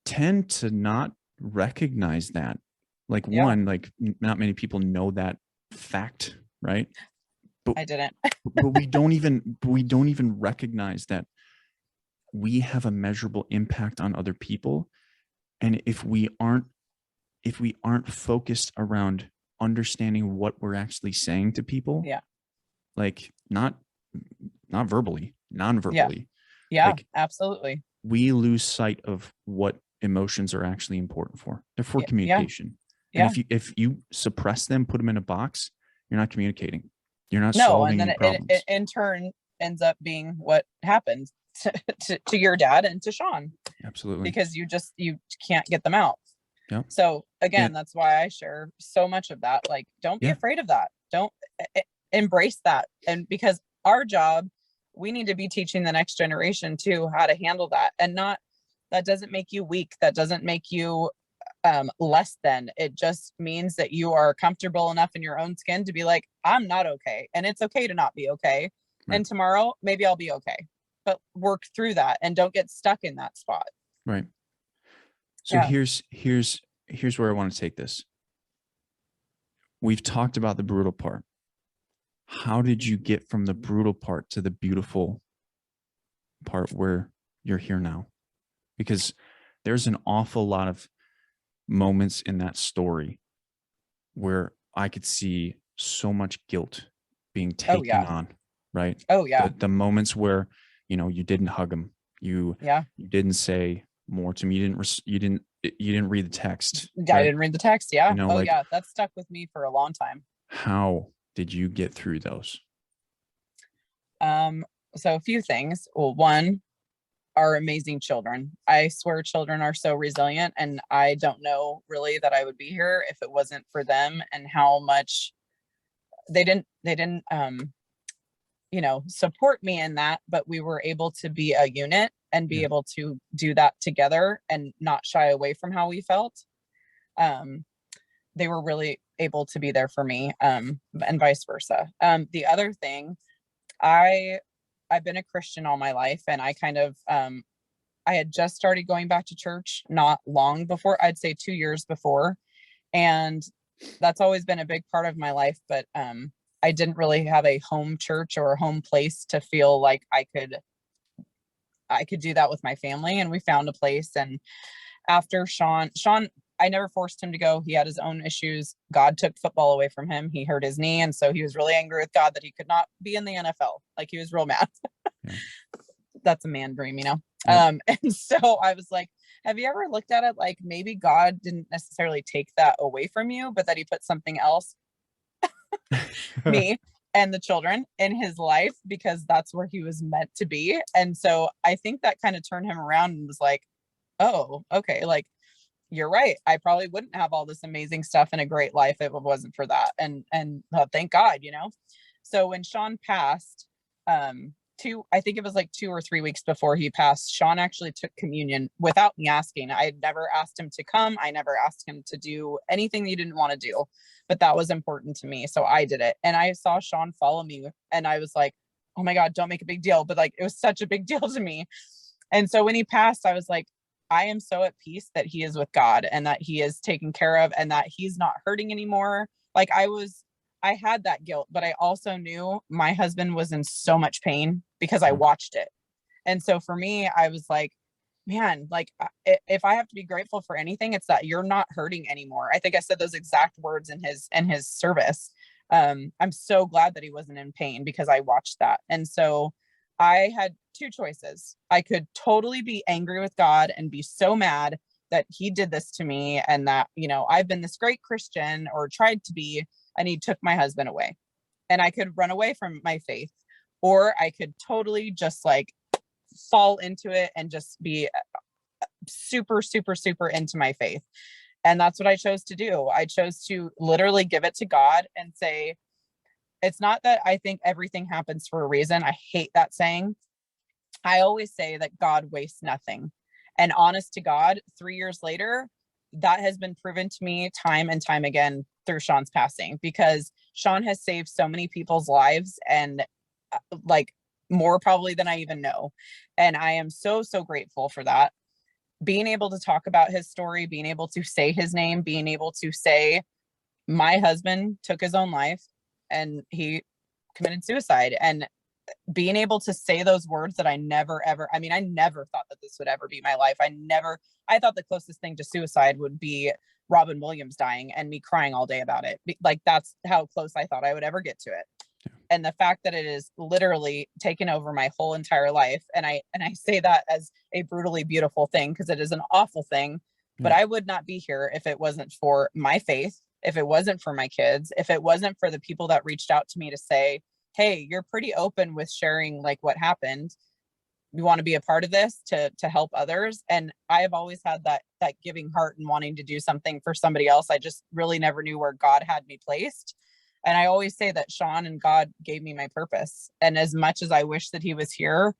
tend to not recognize that. Like, one, like, not many people know that fact, right? But I didn't. but we don't even recognize that we have a measurable impact on other people. And if we aren't focused around understanding what we're actually saying to people, like, not verbally, non-verbally, like, absolutely, we lose sight of what emotions are actually important for. They're for communication. And if you suppress them, put them in a box, you're not communicating. You're not solving any problems. It in turn ends up being what happened to your dad and to Sean. Absolutely. Because you can't get them out. Yep. So again, that's why I share so much of that. Like, don't be afraid of that. Don't embrace that. And because our job, we need to be teaching the next generation too how to handle that. And that doesn't make you weak. That doesn't make you less than. It just means that you are comfortable enough in your own skin to be like, I'm not okay. And it's okay to not be okay. Right. And tomorrow, maybe I'll be okay. But work through that and don't get stuck in that spot. Right. So here's where I want to take this. We've talked about the brutal part. How did you get from the brutal part to the beautiful part where you're here now? Because there's an awful lot of moments in that story where I could see so much guilt being taken on, right? Oh yeah. The moments where, you didn't hug him. You didn't say more to me. You didn't read the text. Yeah, right? I didn't read the text. Yeah. Like, that stuck with me for a long time. How did you get through those? So a few things. Well, one, our amazing children. I swear children are so resilient, and I don't know really that I would be here if it wasn't for them and how much they didn't support me in that, but we were able to be a unit and be able to do that together and not shy away from how we felt. They were really able to be there for me, and vice versa. The other thing, I've been a Christian all my life, and I kind of, I had just started going back to church not long before, I'd say 2 years before. And that's always been a big part of my life. But I didn't really have a home church or a home place to feel like I could do that with my family. And we found a place. And after Sean, I never forced him to go. He had his own issues. God took football away from him. He hurt his knee. And so he was really angry with God that he could not be in the NFL. Like, he was real mad. That's a man dream, Yeah. And so I was like, have you ever looked at it like maybe God didn't necessarily take that away from you, but that he put something else, me and the children, in his life, because that's where he was meant to be. And so I think that kind of turned him around and was like, oh, okay, like, you're right. I probably wouldn't have all this amazing stuff and a great life if it wasn't for that. And thank God, So when Sean passed, I think it was like 2 or 3 weeks before he passed, Sean actually took communion without me asking. I had never asked him to come. I never asked him to do anything he didn't want to do, but that was important to me. So I did it. And I saw Sean follow me, and I was like, oh my God, don't make a big deal. But like, it was such a big deal to me. And so when he passed, I was like, I am so at peace that he is with God and that he is taken care of and that he's not hurting anymore. Like, I had that guilt, but I also knew my husband was in so much pain because I watched it. And so for me, I was like, man, like if I have to be grateful for anything, it's that you're not hurting anymore. I think I said those exact words in his service. I'm so glad that he wasn't in pain because I watched that. And so I had two choices. I could totally be angry with God and be so mad that he did this to me, and that, I've been this great Christian, or tried to be, and he took my husband away. And I could run away from my faith, or I could totally just like fall into it and just be super, super, super into my faith. And that's what I chose to do. I chose to literally give it to God and say, it's not that I think everything happens for a reason. I hate that saying. I always say that God wastes nothing. And honest to God, 3 years later, that has been proven to me time and time again through Sean's passing, because Sean has saved so many people's lives, and like more probably than I even know. And I am so, so grateful for that. Being able to talk about his story, being able to say his name, being able to say, my husband took his own life and he committed suicide. And being able to say those words that I never, ever, I mean, I never thought that this would ever be my life. I thought the closest thing to suicide would be Robin Williams dying and me crying all day about it. Like, that's how close I thought I would ever get to it. Yeah. And the fact that it is literally taken over my whole entire life. And I say that as a brutally beautiful thing, because it is an awful thing, but I would not be here if it wasn't for my faith, if it wasn't for my kids, if it wasn't for the people that reached out to me to say, hey, you're pretty open with sharing like what happened. You want to be a part of this to help others. And I've always had that giving heart and wanting to do something for somebody else. I just really never knew where God had me placed. And I always say that Sean and God gave me my purpose. And as much as I wish that he was here,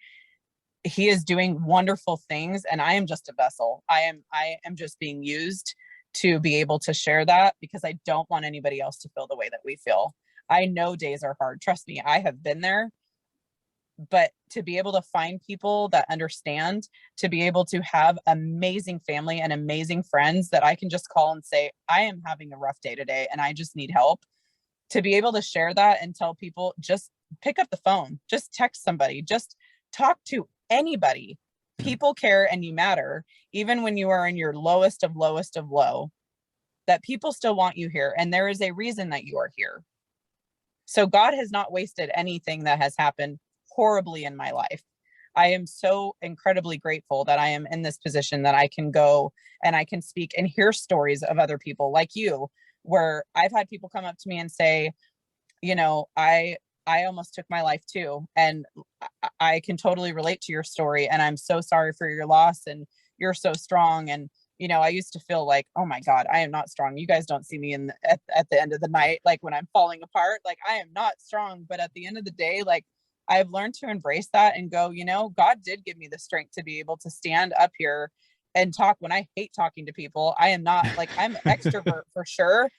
he is doing wonderful things. And I am just a vessel. I am just being used to be able to share that, because I don't want anybody else to feel the way that we feel. I know days are hard. Trust me, I have been there. But to be able to find people that understand, to be able to have amazing family and amazing friends that I can just call and say, I am having a rough day today and I just need help. To be able to share that and tell people, just pick up the phone, just text somebody, just talk to anybody. People care and you matter, even when you are in your lowest of low, that people still want you here. And there is a reason that you are here. So God has not wasted anything that has happened horribly in my life. I am so incredibly grateful that I am in this position, that I can go and I can speak and hear stories of other people like you, where I've had people come up to me and say, I almost took my life too. And I can totally relate to your story. And I'm so sorry for your loss. And you're so strong. And, I used to feel like, oh my God, I am not strong. You guys don't see me at the end of the night, like when I'm falling apart, like I am not strong. But at the end of the day, like I've learned to embrace that and go, God did give me the strength to be able to stand up here and talk when I hate talking to people. I am not like, I'm an extrovert for sure.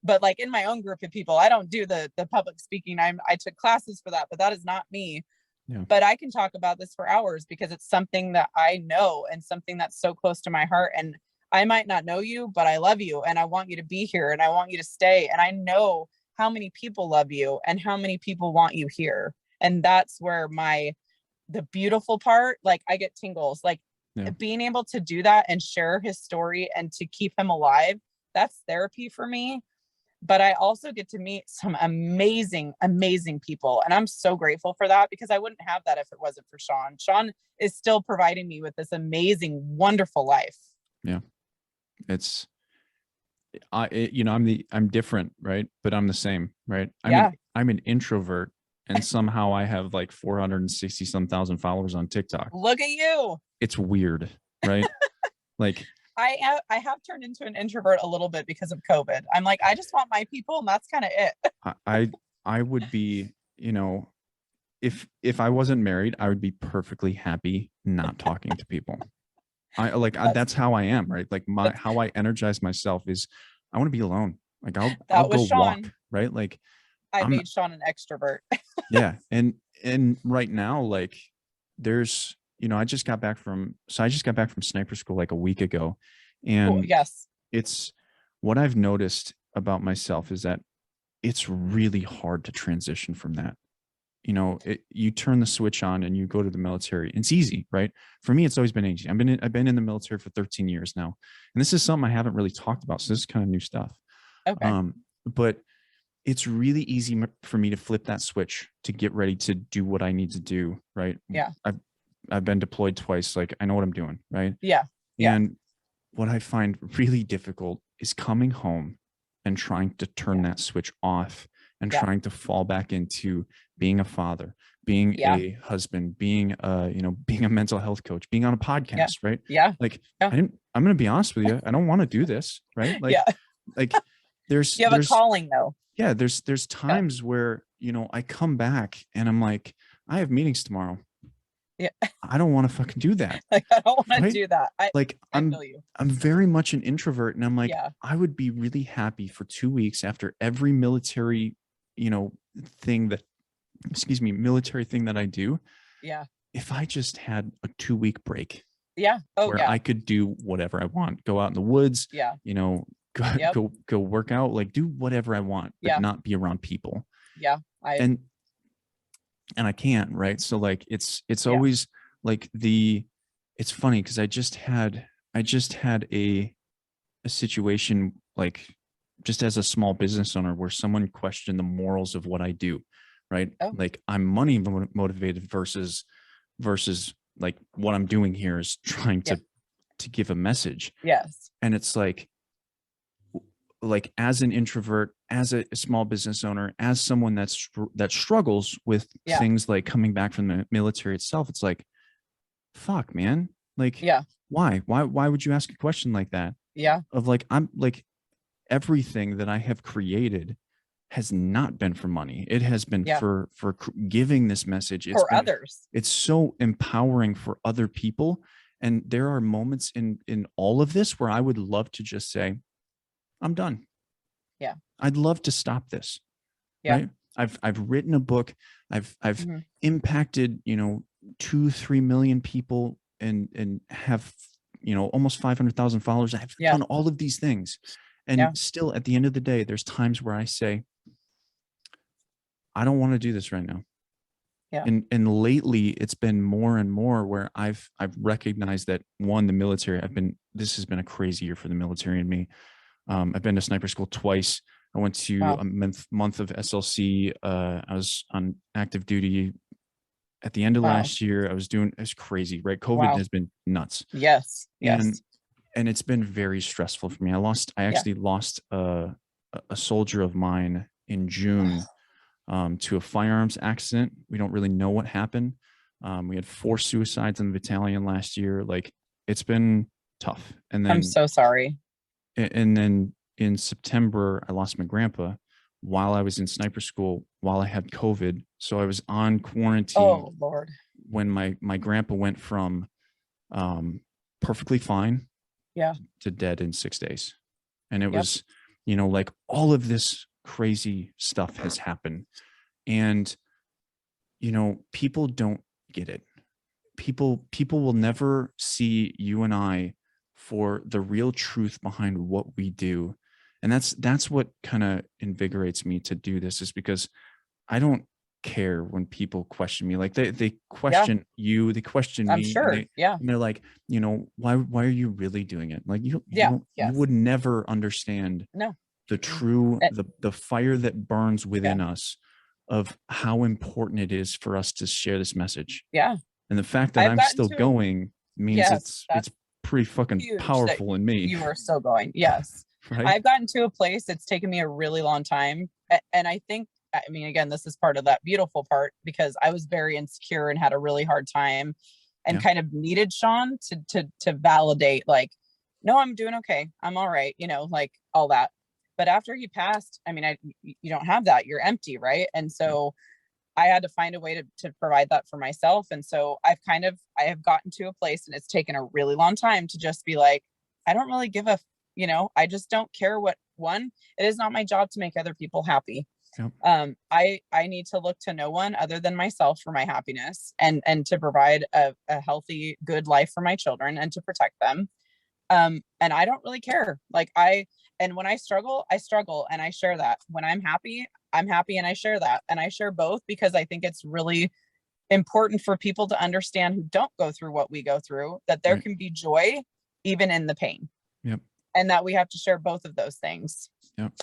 But like in my own group of people, I don't do the public speaking. I took classes for that, but that is not me. Yeah. But I can talk about this for hours because it's something that I know and something that's so close to my heart. And I might not know you, but I love you and I want you to be here and I want you to stay. And I know how many people love you and how many people want you here. And that's where the beautiful part, like I get tingles, like being able to do that and share his story and to keep him alive. That's therapy for me. But I also get to meet some amazing, amazing people. And I'm so grateful for that, because I wouldn't have that if it wasn't for Sean. Sean is still providing me with this amazing, wonderful life. Yeah. I'm different, right? But I'm the same, right? I'm an introvert, and somehow I have like 460 some thousand followers on TikTok. Look at you. It's weird, right? Like I have turned into an introvert a little bit because of COVID. I'm like, I just want my people, and that's kind of it. I would be, if I wasn't married, I would be perfectly happy not talking to people. That's how I am, right? Like how I energize myself is I want to be alone. Like I'll go Sean. Walk, right? Like I made Sean an extrovert. Yeah. And right now, like there's, I just got back from sniper school like a week ago. And cool. Yes, it's what I've noticed about myself is that it's really hard to transition from that. you turn the switch on and you go to the military. It's easy, right? For me, it's always been easy. I've been in the military for 13 years now. And this is something I haven't really talked about. So this is kind of new stuff. Okay. But it's really easy for me to flip that switch to get ready to do what I need to do. Right. Yeah. I've been deployed twice. Like I know what I'm doing. Right. Yeah. And what I find really difficult is coming home and trying to turn that switch off and trying to fall back into being a father, being a husband, being a mental health coach, being on a podcast, right? Yeah. Like I'm going to be honest with you. I don't want to do this, right? Like there's you have a calling though. Yeah, there's times where, I come back and I'm like, I have meetings tomorrow. Yeah. I don't want to fucking do that. Like I don't want to do that. I'm very much an introvert, and I'm like, I would be really happy for 2 weeks after every military, military thing that I do. Yeah. If I just had a 2-week break. Yeah. Where I could do whatever I want, go out in the woods, go work out, like do whatever I want, but not be around people. Yeah. And I can't, right? So like, it's always like it's funny because I just had a situation, like just as a small business owner, where someone questioned the morals of what I do, right? Like I'm money motivated versus like what I'm doing here is trying to give a message. Yes. And it's like as an introvert, as a small business owner, as someone that struggles with things like coming back from the military itself, it's like, fuck, man. Like, why would you ask a question like that? Yeah. Of like, I'm like, everything that I have created has not been for money. It has been for giving this message. It's for others. It's so empowering for other people. And there are moments in all of this where I would love to just say, I'm done. Yeah. I'd love to stop this. Yeah. Right. I've written a book. I've impacted, 2-3 million people and have, almost 500,000 followers. I've done all of these things. And still at the end of the day, there's times where I say, I don't want to do this right now. Yeah. And lately it's been more and more where I've recognized that the military, this has been a crazy year for the military and me. I've been to sniper school twice. I went to a month of SLC. I was on active duty at the end of last year. It's crazy, right? COVID has been nuts. Yes. And it's been very stressful for me. I actually lost a soldier of mine in June to a firearms accident. We don't really know what happened. We had 4 suicides in the battalion last year. Like it's been tough. And then I'm so sorry. And then in September, I lost my grandpa while I was in sniper school, while I had COVID. So I was on quarantine. Oh, Lord. When my grandpa went from perfectly fine to dead in 6 days. And it was, like all of this crazy stuff has happened. And, people don't get it. People will never see you and I for the real truth behind what we do. And that's what kind of invigorates me to do this, is because I don't care when people question me. Like they question you, they question me. I'm sure. And they're like, why are you really doing it? Like you would never understand the true, the fire that burns within us of how important it is for us to share this message. Yeah. And the fact that I'm still going means it's pretty fucking powerful in me. You are still going. Yes. Right? I've gotten to a place, it's taken me a really long time. And I think, again, this is part of that beautiful part, because I was very insecure and had a really hard time and kind of needed Sean to validate, like, no, I'm doing okay. I'm all right. Like all that. But after he passed, you don't have that. You're empty. Right. And so I had to find a way to provide that for myself. And so I have gotten to a place, and it's taken a really long time to just be like, I don't really give a, I just don't care it is not my job to make other people happy. Yep. I need to look to no one other than myself for my happiness and to provide a healthy, good life for my children and to protect them. And I don't really care. Like And when I struggle and I share that. When I'm happy and I share that. And I share both because I think it's really important for people to understand who don't go through what we go through, that there Right. can be joy even in the pain. Yep. And that we have to share both of those things. Yep.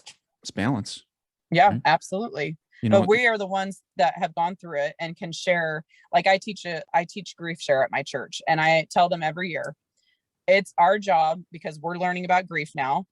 It's balance. Yeah, Right? absolutely. You know, But we are the ones that have gone through it and can share. Like I teach grief share at my church, and I tell them every year, it's our job, because we're learning about grief now.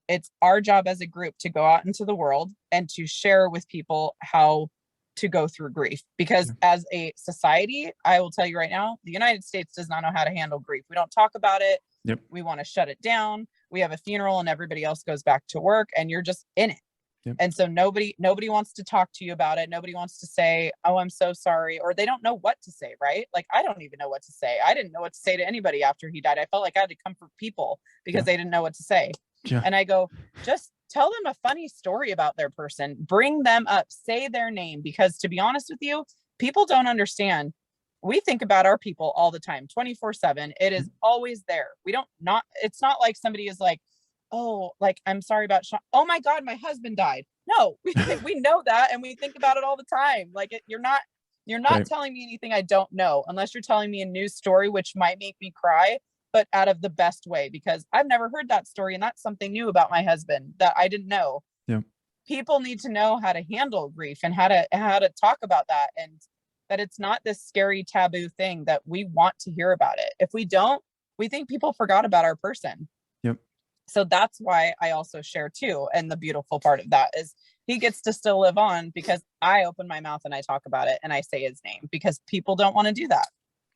It's our job as a group to go out into the world and to share with people how to go through grief. Because as a society, I will tell you right now, the United States does not know how to handle grief. We don't talk about it. Yep. We want to shut it down. We have a funeral and everybody else goes back to work and you're just in it. Yep. And so nobody wants to talk to you about it. Nobody wants to say, oh, I'm so sorry. Or they don't know what to say, right? Like, I don't even know what to say. I didn't know what to say to anybody after he died. I felt like I had to comfort people because they didn't know what to say. Yeah. And I go, just tell them a funny story about their person. Bring them up. Say their name. Because to be honest with you, people don't understand. We think about our people all the time, 24/7. It is always there. It's not like somebody is like, oh, like, I'm sorry about Sean. Oh my God, my husband died. No, we know that. And we think about it all the time. Like you're not Right. telling me anything I don't know, unless you're telling me a news story, which might make me cry, but out of the best way, because I've never heard that story. And that's something new about my husband that I didn't know. Yeah. People need to know how to handle grief and how to talk about that. And that it's not this scary taboo thing that we want to hear about it. If we don't, we think people forgot about our person. Yep. So that's why I also share too. And the beautiful part of that is he gets to still live on because I open my mouth and I talk about it and I say his name, because people don't want to do that.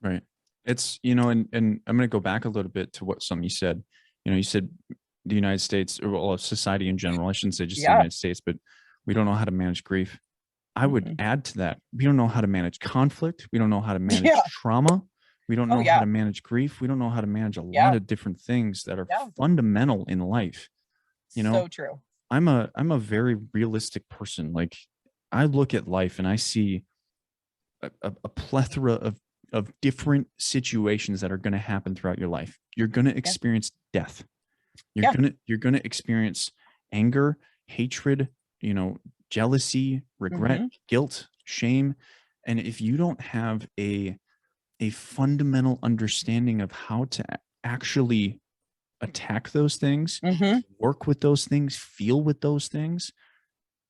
Right. It's, and I'm going to go back a little bit to something you said. You said the United States, or well, society in general, I shouldn't say just the United States, but we don't know how to manage grief. I would add to that. We don't know how to manage conflict. We don't know how to manage trauma. We don't know how to manage grief. We don't know how to manage a lot of different things that are fundamental in life. So true. I'm a very realistic person. Like, I look at life and I see a plethora of different situations that are going to happen throughout your life. You're going to experience death. You're going to experience anger, hatred, jealousy, regret, guilt, shame. And if you don't have a fundamental understanding of how to actually attack those things, work with those things, feel with those things,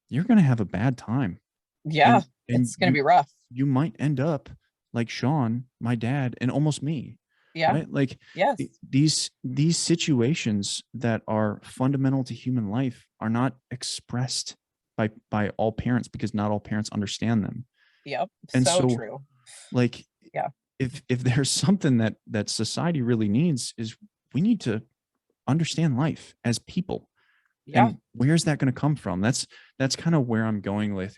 you're going to have a bad time. Yeah. And it's going to be rough. You might end up like Sean, my dad, and almost me. Yeah. Right? Like, these situations that are fundamental to human life are not expressed by all parents, because not all parents understand them. Yep. And so true. Like, if there's something that society really needs, is we need to understand life as people. Yeah. And where's that going to come from? That's kind of where I'm going with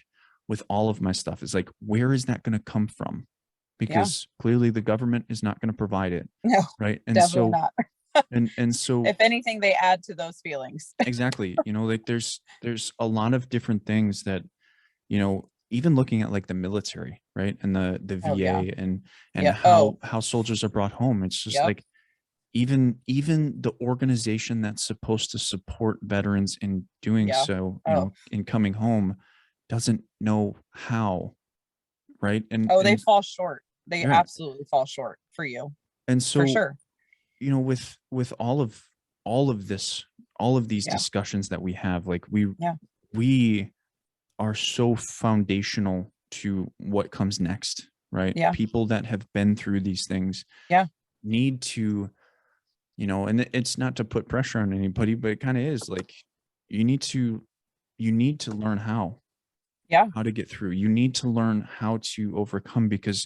all of my stuff, is like, where is that going to come from? Because clearly the government is not going to provide it. No, right. And definitely so not. and so if anything, they add to those feelings. Exactly. Like, there's a lot of different things that, even looking at like the military, right, and the VA and how soldiers are brought home. It's just like, even the organization that's supposed to support veterans in doing so, in coming home, doesn't know how. Right. And they fall short. They absolutely fall short for you. And so, for sure, with all of these discussions that we have, like, we are so foundational to what comes next, right? People that have been through these things need to, and it's not to put pressure on anybody, but it kind of is like, you need to learn how to get through. You need to learn how to overcome, because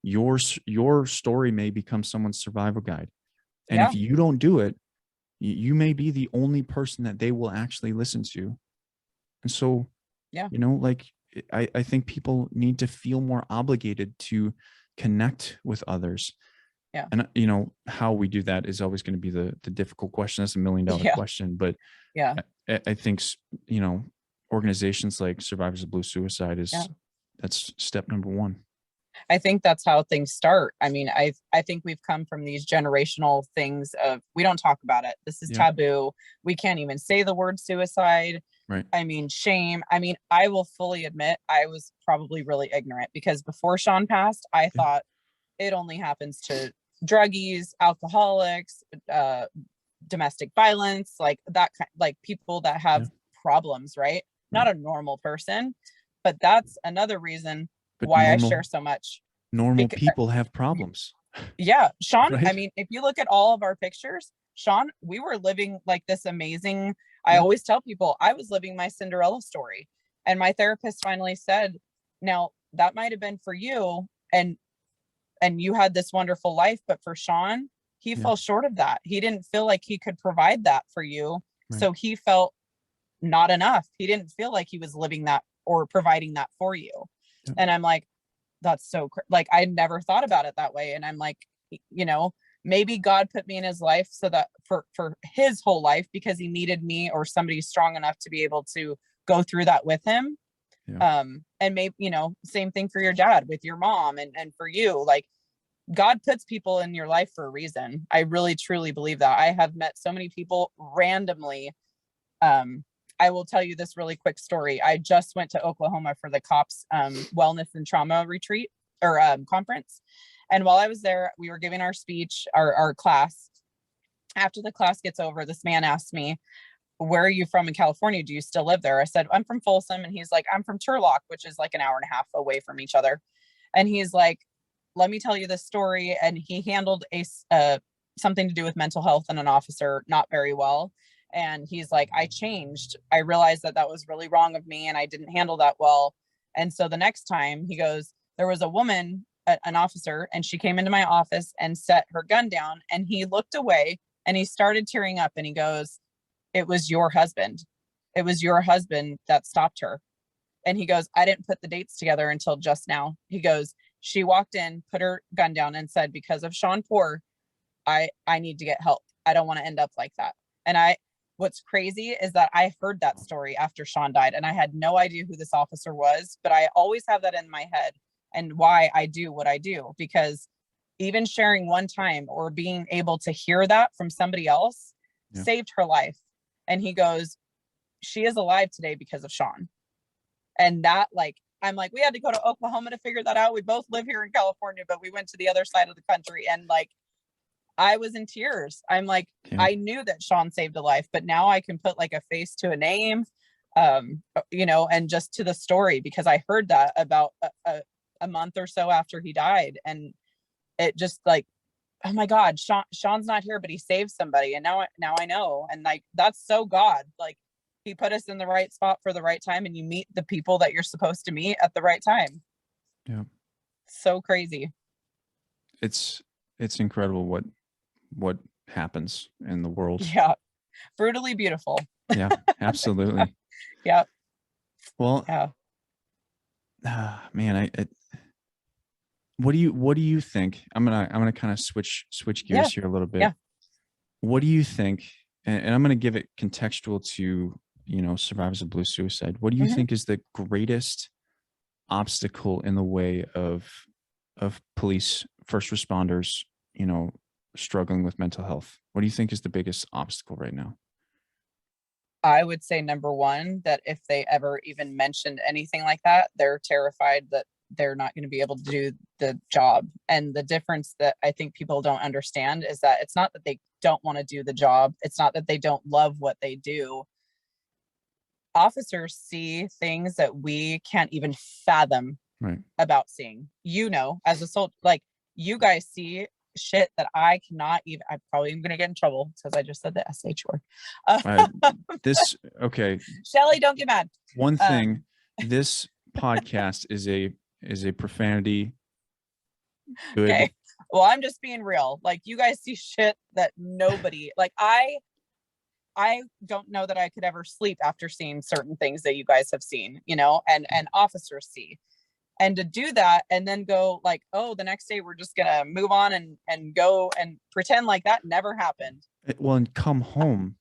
your story may become someone's survival guide. And if you don't do it, you may be the only person that they will actually listen to. And so, like, I think people need to feel more obligated to connect with others. Yeah. And, how we do that is always going to be the difficult question. That's $1 million question. But I think, organizations like Survivors of Blue Suicide that's step number one. I think that's how things start. I mean, I think we've come from these generational things of we don't talk about it. This is Yeah. taboo. We can't even say the word suicide. Right. I mean, shame. I mean, I will fully admit I was probably really ignorant because before Sean passed, I thought it only happens to druggies, alcoholics, domestic violence, like that kind, like people that have problems, right? Not a normal person. But that's another reason But why I share so much. Normal people have problems. Yeah, Sean, right? I mean, if you look at all of our pictures, Sean, we were living like this amazing, I always tell people I was living my Cinderella story. And my therapist finally said, now that might have been for you and you had this wonderful life, but for Sean, he fell short of that. He didn't feel like he could provide that for you. Right. So he felt not enough. He didn't feel like he was living that or providing that for you. Yeah. And I'm like, that's so like, I never thought about it that way. And I'm like, you know, maybe God put me in his life so that for his whole life, because he needed me or somebody strong enough to be able to go through that with him. Yeah. And maybe, you know, same thing for your dad with your mom and for you, like God puts people in your life for a reason. I really, truly believe that. I have met so many people randomly. I will tell you this really quick story. I just went to Oklahoma for the cops wellness and trauma retreat or conference. And while I was there, we were giving our speech, our class. After the class gets over, this man asked me, where are you from in California? Do you still live there? I said, I'm from Folsom. And he's like, I'm from Turlock, which is like an hour and a half away from each other. And he's like, let me tell you this story. And he handled something to do with mental health and an officer not very well. And he's like, I changed. I realized that was really wrong of me and I didn't handle that well. And so the next time he goes, there was a woman, an officer, and she came into my office and set her gun down. And he looked away and he started tearing up and he goes, it was your husband. It was your husband that stopped her. And he goes, I didn't put the dates together until just now. He goes, she walked in, put her gun down and said, because of Sean Poore, I need to get help. I don't want to end up like that. And what's crazy is that I heard that story after Sean died and I had no idea who this officer was, but I always have that in my head and why I do what I do, because even sharing one time or being able to hear that from somebody else saved her life. And he goes, she is alive today because of Sean. And that, like, I'm like, we had to go to Oklahoma to figure that out. We both live here in California, but we went to the other side of the country. And like, I was in tears. I'm like, I knew that Sean saved a life, but now I can put like a face to a name, you know, and just to the story, because I heard that about a month or so after he died. And it just like, oh my God, Sean's not here, but he saved somebody. And now I know. And like, that's so God, like he put us in the right spot for the right time. And you meet the people that you're supposed to meet at the right time. Yeah. So crazy. It's incredible what happens in the world. Yeah. Brutally beautiful. Yeah, absolutely. Yeah. Well, man, what do you think? I'm gonna kind of switch gears here a little bit. Yeah. What do you think? And I'm gonna give it contextual to, you know, survivors of blue suicide. What do you think is the greatest obstacle in the way of police, first responders, you know, struggling with mental health? What do you think is the biggest obstacle right now? I would say number one, that if they ever even mentioned anything like that, they're terrified that they're not going to be able to do the job. And the difference that I think people don't understand is that it's not that they don't want to do the job. It's not that they don't love what they do. Officers see things that we can't even fathom about seeing, you know, as a soldier, like you guys see shit that I cannot even, I probably am going to get in trouble because I just said the SH word. Okay. Shelly, don't get mad. One thing, this podcast is a profanity. Good. Okay. Well, I'm just being real. Like you guys see shit that nobody, like I don't know that I could ever sleep after seeing certain things that you guys have seen, you know, and officers see. And to do that and then go like, oh, the next day we're just going to move on and go and pretend like that never happened. Well, and come home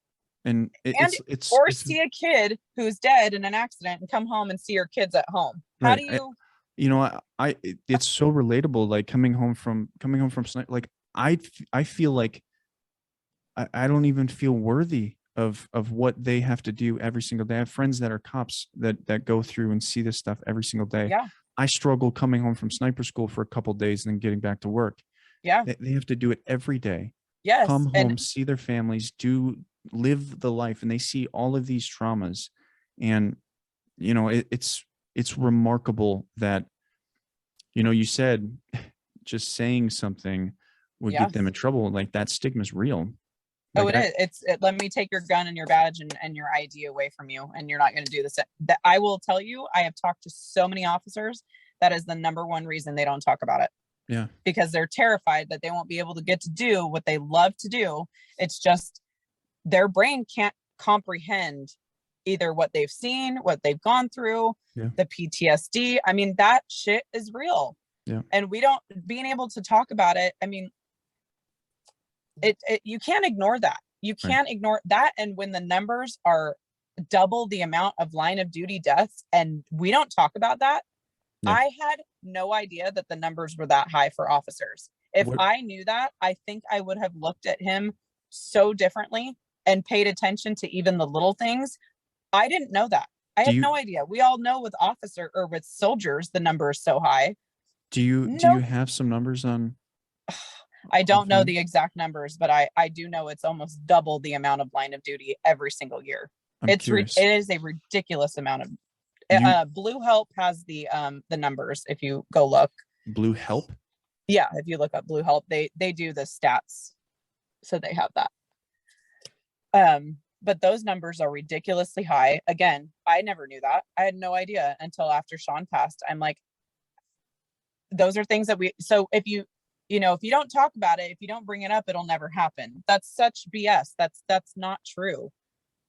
and see a kid who's dead in an accident and come home and see your kids at home. How do you It's so relatable. Like coming home from like I feel like I don't even feel worthy of what they have to do every single day. I have friends that are cops that go through and see this stuff every single day. Yeah. I struggle coming home from sniper school for a couple of days and then getting back to work. Yeah. They have to do it every day. Yes. Come And home, see their families, live the life, and they see all of these traumas. And it's remarkable that you said just saying something would get them yes. in trouble. Like that stigma is real. Oh, Like it is. Let me take your gun and your badge and your ID away from you, and you're not going to do this. That I will tell you, I have talked to so many officers. That is the number one reason they don't talk about it. Yeah. Because they're terrified that they won't be able to get to do what they love to do. It's just their brain can't comprehend either what they've seen, what they've gone through, the PTSD. I mean, that shit is real. Yeah. And being able to talk about it. I mean, you can't ignore that. You can't ignore that. And when the numbers are double the amount of line of duty deaths and we don't talk about that, I had no idea that the numbers were that high for officers. If I knew that, I think I would have looked at him so differently and paid attention to even the little things. I didn't know that. I had no idea. We all know with soldiers, the number is so high. Do you have some numbers on? I don't know the exact numbers, but I do know it's almost double the amount of line of duty every single year. It is a ridiculous amount of. Blue Help has the numbers. If you go look. Blue Help. Yeah, if you look up Blue Help, they do the stats, so they have that. But those numbers are ridiculously high. Again, I never knew that. I had no idea until after Sean passed. I'm like, those are things that so if you don't talk about it, if you don't bring it up, it'll never happen. That's such BS. That's not true.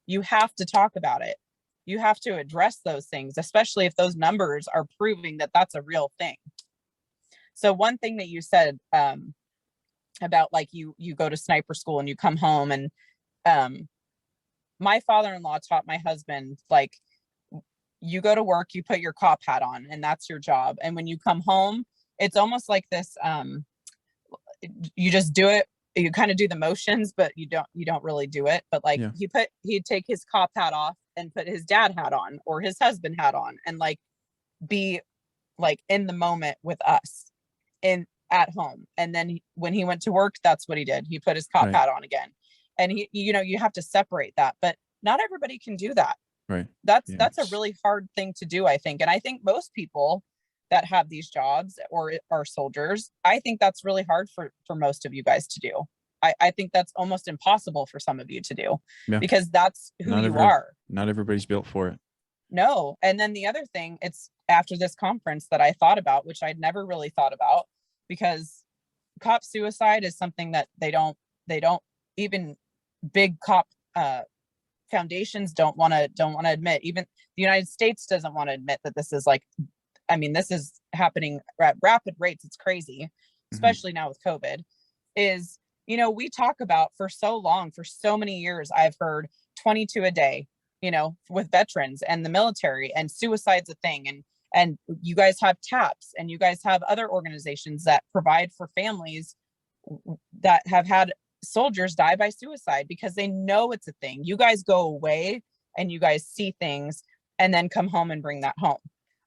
You have to talk about it. You have to address those things, especially if those numbers are proving that that's a real thing. So one thing that you said about like you go to sniper school and you come home, and my father-in-law taught my husband, like, you go to work, you put your cop hat on, and that's your job. And when you come home, it's almost like this, you just do it. You kind of do the motions, but you don't really do it. But like he'd take his cop hat off and put his dad hat on or his husband hat on and like be like in the moment with us at home. And then when he went to work, that's what he did. He put his cop hat on again. And you have to separate that, but not everybody can do that. Right. That's a really hard thing to do, I think. And I think most people that have these jobs or are soldiers, I think that's really hard for most of you guys to do. I think that's almost impossible for some of you to do because that's who you are. Not everybody's built for it. No. And then the other thing, it's after this conference that I thought about, which I'd never really thought about, because cop suicide is something that they don't even big cop foundations don't want to admit. Even the United States doesn't want to admit that this is like, I mean, this is happening at rapid rates. It's crazy, especially now with COVID. Is, we talk about for so long, for so many years, I've heard 22 a day, with veterans and the military, and suicide's a thing. And you guys have TAPS, and you guys have other organizations that provide for families that have had soldiers die by suicide because they know it's a thing. You guys go away and you guys see things and then come home and bring that home.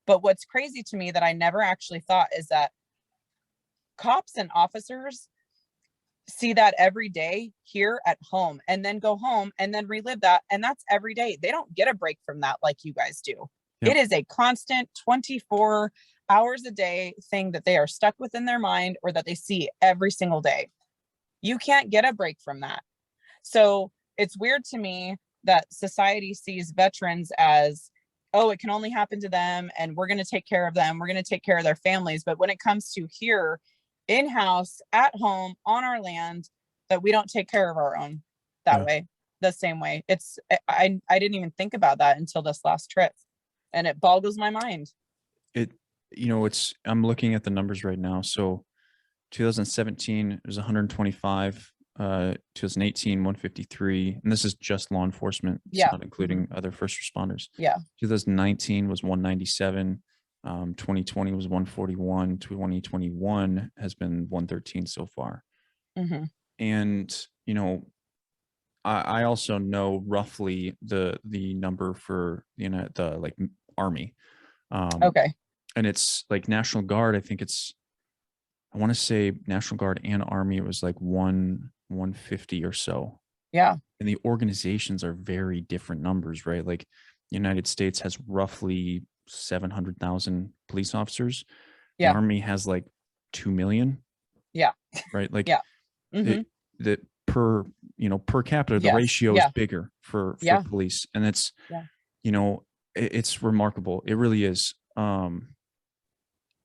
But what's crazy to me that I never actually thought is that cops and officers see that every day here at home and then go home and then relive that. And that's every day. They don't get a break from that like you guys do. Yep. It is a constant 24 hours a day thing that they are stuck within their mind or that they see every single day. You can't get a break from that. So it's weird to me that society sees veterans as, oh, it can only happen to them and we're going to take care of them. We're going to take care of their families. But when it comes to here, in-house, at home, on our land, that we don't take care of our own that way, the same way. I didn't even think about that until this last trip, and it boggles my mind. I'm looking at the numbers right now. So 2017, it was 125, 2018, 153. And this is just law enforcement. It's not including other first responders. 2019 was 197. 2020 was 141. 2021 has been 113 so far. Mm-hmm. And, I also know roughly the number for, the like Army. Okay. And it's like National Guard. I want to say National Guard and Army, it was like 150 or so. Yeah. And the organizations are very different numbers, right? Like the United States has roughly 700,000 police officers. The Yeah. Army has like 2 million. Yeah. Right. Like Yeah. Mm-hmm. the per capita, the Yes. ratio is bigger for police. And it's, it's remarkable. It really is. And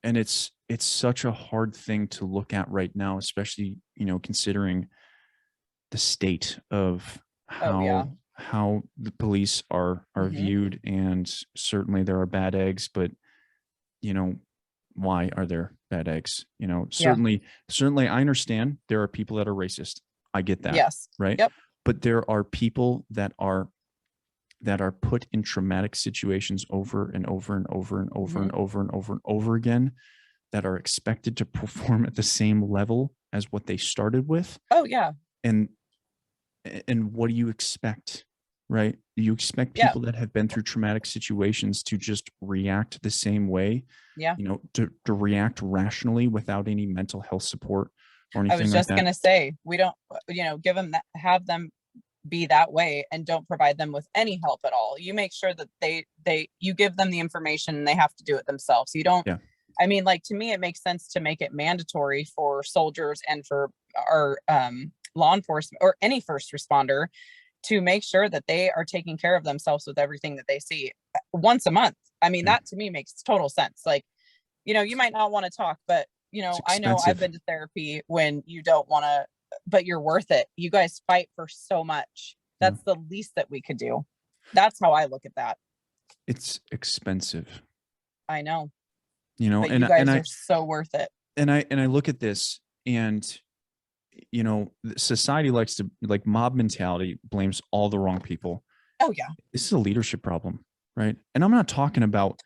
it's such a hard thing to look at right now, especially, considering the state of how the police are Mm-hmm. viewed. And certainly there are bad eggs, but why are there bad eggs? Certainly I understand there are people that are racist. I get that. Yes. Right. Yep. But there are people that are put in traumatic situations over and over and over and over and over and over and over again, that are expected to perform at the same level as what they started with. Oh yeah. And what do you expect? Right? You expect people that have been through traumatic situations to just react the same way. Yeah. To react rationally without any mental health support or anything like that. I was just gonna say, we don't, give them that, have them be that way, and don't provide them with any help at all. You make sure that you give them the information and they have to do it themselves. You don't. I mean, like, to me, it makes sense to make it mandatory for soldiers and for our law enforcement or any first responder to make sure that they are taking care of themselves with everything that they see once a month. I mean, that to me makes total sense. Like, you might not want to talk, but I know I've been to therapy when you don't want to, but you're worth it. You guys fight for so much. That's the least that we could do. That's how I look at that. It's expensive. I know. But you guys are so worth it. And I look at this, and society likes to, like, mob mentality blames all the wrong people. Oh yeah. This is a leadership problem, right? And I'm not talking about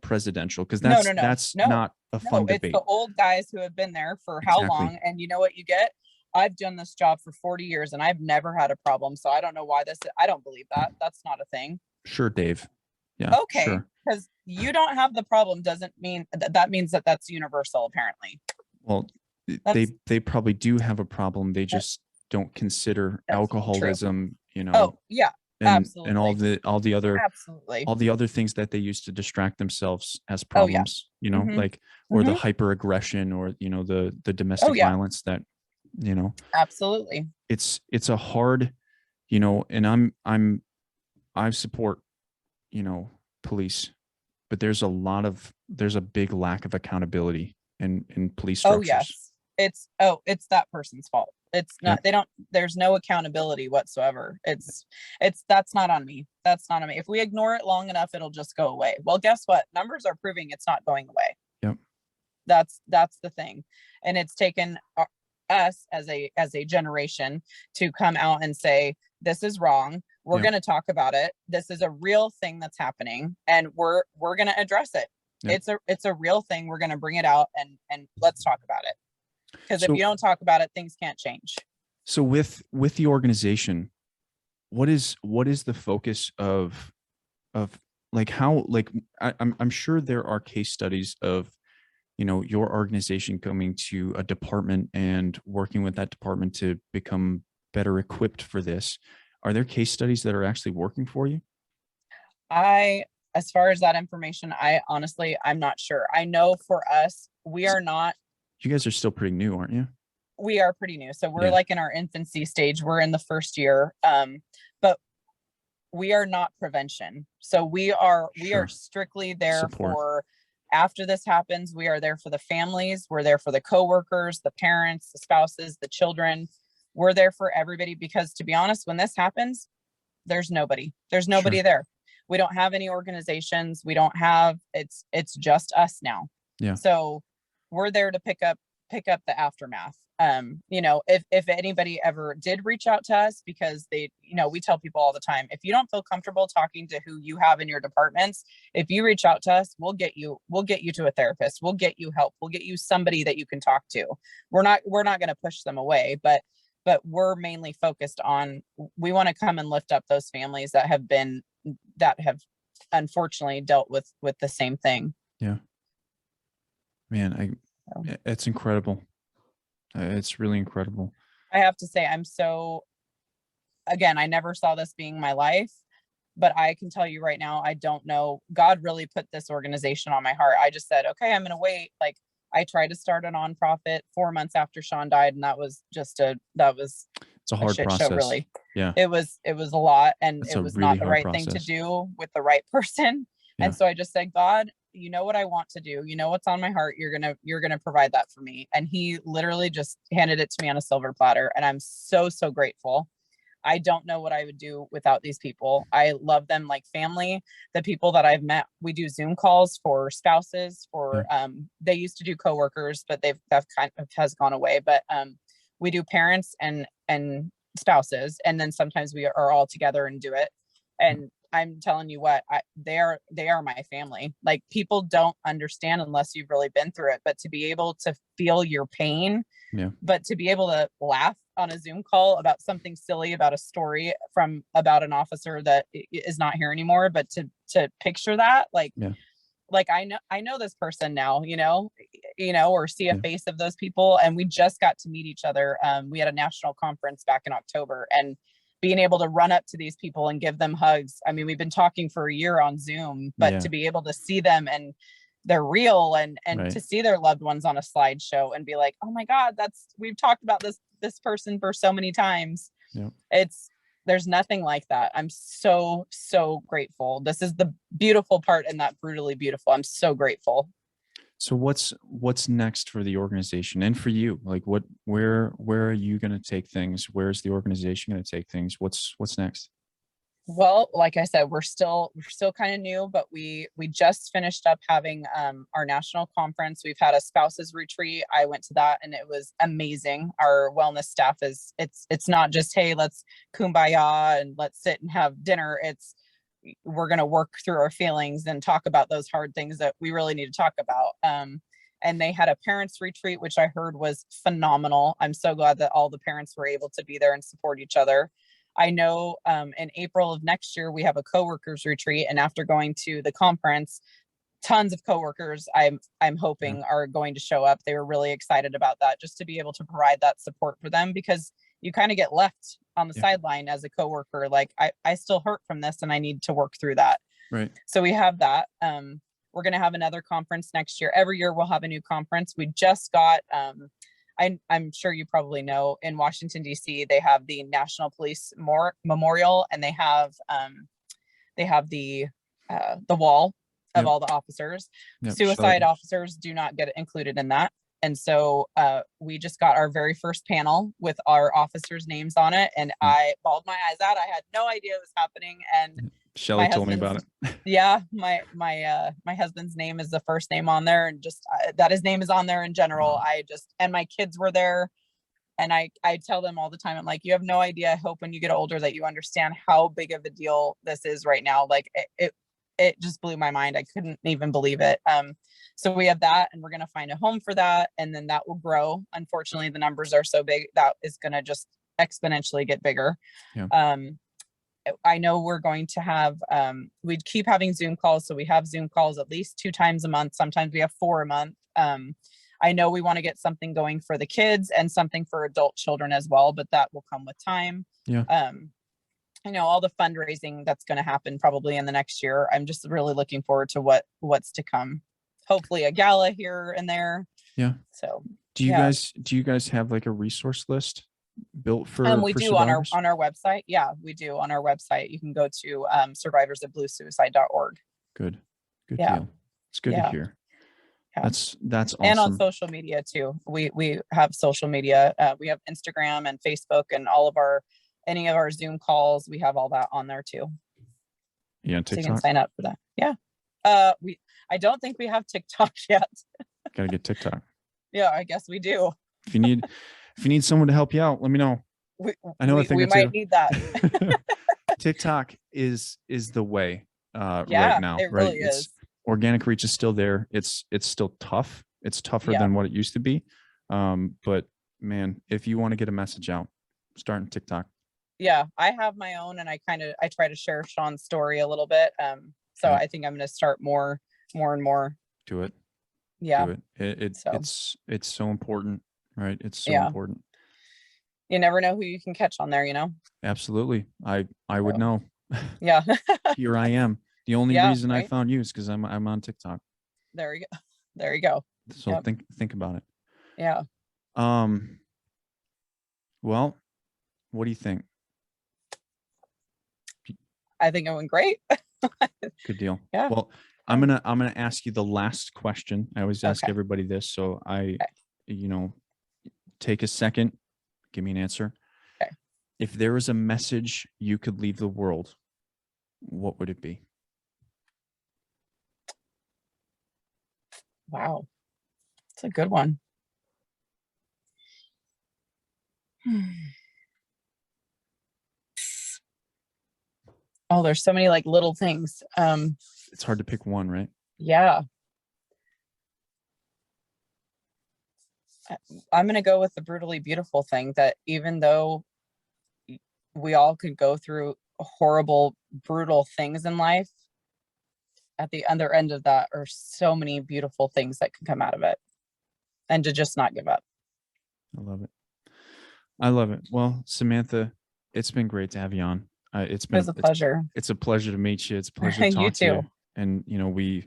presidential, because that's not a fun debate. It's the old guys who have been there for how long, and you know what you get? I've done this job for 40 years and I've never had a problem. So I don't know why I don't believe that. That's not a thing. Sure, Dave. Yeah. Okay. Sure. Because you don't have the problem doesn't mean that means that's universal, apparently. Well, they probably do have a problem. They just don't consider alcoholism, Oh yeah. And, absolutely. And all the other things that they use to distract themselves as problems, like, or the hyper-aggression, or, the domestic violence that, Absolutely. It's a hard, and I support, police, but there's a big lack of accountability in police structures. Oh yes. It's that person's fault. It's not, there's no accountability whatsoever. That's not on me. That's not on me. If we ignore it long enough, it'll just go away. Well, guess what? Numbers are proving it's not going away. Yep. That's the thing. And it's taken us as a generation to come out and say, this is wrong. We're going to talk about it. This is a real thing that's happening, and we're going to address it. Yep. It's a real thing. We're going to bring it out and let's talk about it. Because if you don't talk about it, things can't change. So with the organization, what is the focus of like, how, like, I'm sure there are case studies of, your organization coming to a department and working with that department to become better equipped for this. Are there case studies that are actually working for you? As far as that information, I'm not sure. I know for us, we are not. You guys are still pretty new, aren't you? We are pretty new. So we're like in our infancy stage. We're in the first year. But we are not prevention. So we are strictly there for, after this happens, we are there for the families. We're there for the coworkers, the parents, the spouses, the children. We're there for everybody, because to be honest, when this happens, there's nobody there. We don't have any organizations. We don't have, it's just us now. Yeah. So we're there to pick up pick up the aftermath. If anybody ever did reach out to us, because we tell people all the time, if you don't feel comfortable talking to who you have in your departments, if you reach out to us, we'll get you to a therapist. We'll get you help. We'll get you somebody that you can talk to. We're not going to push them away, but we're mainly focused on, we want to come and lift up those families that have unfortunately dealt with the same thing. Yeah. Man, it's incredible. It's really incredible. I have to say, again, I never saw this being my life, but I can tell you right now, I don't know. God really put this organization on my heart. I just said, okay, I'm going to wait. Like, I tried to start a nonprofit 4 months after Sean died, and it's a hard process. Show, really. Yeah. It was a lot, and It's it a was really not the hard right process. thing to do with the right person. Yeah. And so I just said, God, you know what I want to do. You know what's on my heart. You're going to provide that for me. And he literally just handed it to me on a silver platter. And I'm so, so grateful. I don't know what I would do without these people. I love them like family. The people that I've met, we do Zoom calls for spouses, they used to do coworkers, but that kind of has gone away. But we do parents and spouses. And then sometimes we are all together and do it. And I'm telling you what, they are my family. Like, people don't understand unless you've really been through it, but to be able to feel your pain, but to be able to laugh on a Zoom call about something silly, about a story about an officer that is not here anymore, but to picture that, like I know this person now, or see a face of those people. And we just got to meet each other. We had a national conference back in October, and being able to run up to these people and give them hugs. I mean, we've been talking for a year on Zoom, but to be able to see them and they're real, and to see their loved ones on a slideshow and be like, oh my God, we've talked about this person for so many times. There's nothing like that. I'm so, so grateful. This is the beautiful part, and that brutally beautiful. I'm so grateful. So what's next for the organization and for you? Like, where are you going to take things? Where's the organization going to take things? What's next? Well, like I said, we're still kind of new, but we just finished up having our national conference. We've had a spouses retreat. I went to that, and it was amazing. Our wellness staff it's not just, hey, let's kumbaya and let's sit and have dinner. We're going to work through our feelings and talk about those hard things that we really need to talk about. And they had a parents retreat, which I heard was phenomenal. I'm so glad that all the parents were able to be there and support each other. I know in April of next year, we have a coworkers retreat. And after going to the conference, tons of coworkers I'm hoping are going to show up. They were really excited about that, just to be able to provide that support for them, because you kind of get left on the sideline as a coworker. Like, I still hurt from this, and I need to work through that. Right. So we have that. We're going to have another conference next year. Every year we'll have a new conference. We just got, I'm sure you probably know, in Washington, D.C., they have the National Police Memorial, and they have the wall of all the officers. Suicide officers do not get included in that. And so we just got our very first panel with our officers' names on it, and I bawled my eyes out. I had no idea it was happening. And Shelly told me about it. Yeah, my husband's name is the first name on there, and just that his name is on there in general. And my kids were there, and I tell them all the time, I'm like, you have no idea. I hope when you get older that you understand how big of a deal this is right now. Like, it just blew my mind. I couldn't even believe it. So we have that, and we're going to find a home for that. And then that will grow. Unfortunately, the numbers are so big that is going to just exponentially get bigger. I know we're going to have, we'd keep having Zoom calls. So we have Zoom calls at least 2 times a month. Sometimes we have 4 a month. I know we want to get something going for the kids and something for adult children as well, but that will come with time. I know all the fundraising that's going to happen probably in the next year. I'm just really looking forward to what's to come. Hopefully a gala here and there. So do you guys have like a resource list built for we do survivors? on our website? Yeah, we do on our website. You can go to survivorsofbluesuicide.org. Good deal. It's good to hear. That's awesome. And on social media too. We have social media. We have Instagram and Facebook, and any of our Zoom calls. We have all that on there too. TikTok. So you can sign up for that. I don't think we have TikTok yet. Gotta get TikTok. Yeah, I guess we do. If you need someone to help you out, let me know. I know a thing We or might two. need that. TikTok is the way right Yeah, now, it right? really It's is. organic reach is still there. It's still tough. It's tougher Yeah. than what it used to be. But man, if you want to get a message out, start on TikTok. Yeah, I have my own, and I try to share Sean's story a little bit. So Okay. I think I'm going to start more and more. Do it. Yeah. Do it. So It's so important, right? It's so yeah, important. you never know who you can catch on there, you know? Absolutely. I would So, know. yeah. Here I am. The only Yeah, reason I right. found you is because I'm on TikTok. There you go. There you go. So Yep. think about it. Yeah. Well, what do you think? I think it went great. Good deal. Yeah. Well, I'm gonna ask you the last question. I always ask Okay. everybody this, so Okay. take a second, give me an answer. Okay. If there was a message you could leave the world, what would it be? Wow. It's a good one. Oh, there's so many like little things. It's hard to pick one, right? Yeah. I'm going to go with the brutally beautiful thing, that even though we all could go through horrible, brutal things in life, at the other end of that are so many beautiful things that can come out of it, and to just not give up. I love it. I love it. Well, Samantha, it's been great to have you on. It was a pleasure. It's a pleasure to meet you. It's a pleasure to You talk to you. too. And we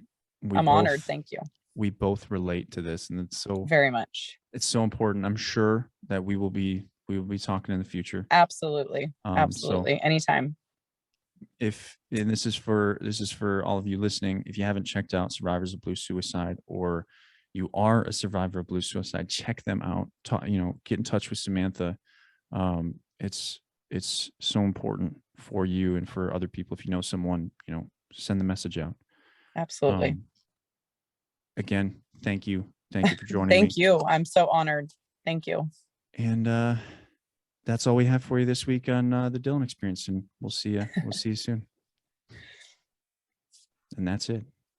I'm honored. Thank you we both relate to this, and it's so very much. It's so important. I'm sure that we will be talking in the future. Absolutely. So Absolutely. Anytime. and this is for all of you listening, if you haven't checked out Survivors of Blue Suicide, or you are a survivor of blue suicide, check them out. Get in touch with Samantha. It's so important for you and for other people. If you know someone, send the message out. Absolutely. Again, thank you for joining me. Thank you. I'm so honored. Thank you. And that's all we have for you this week on the Dylan Experience, and we'll see you soon. And that's it.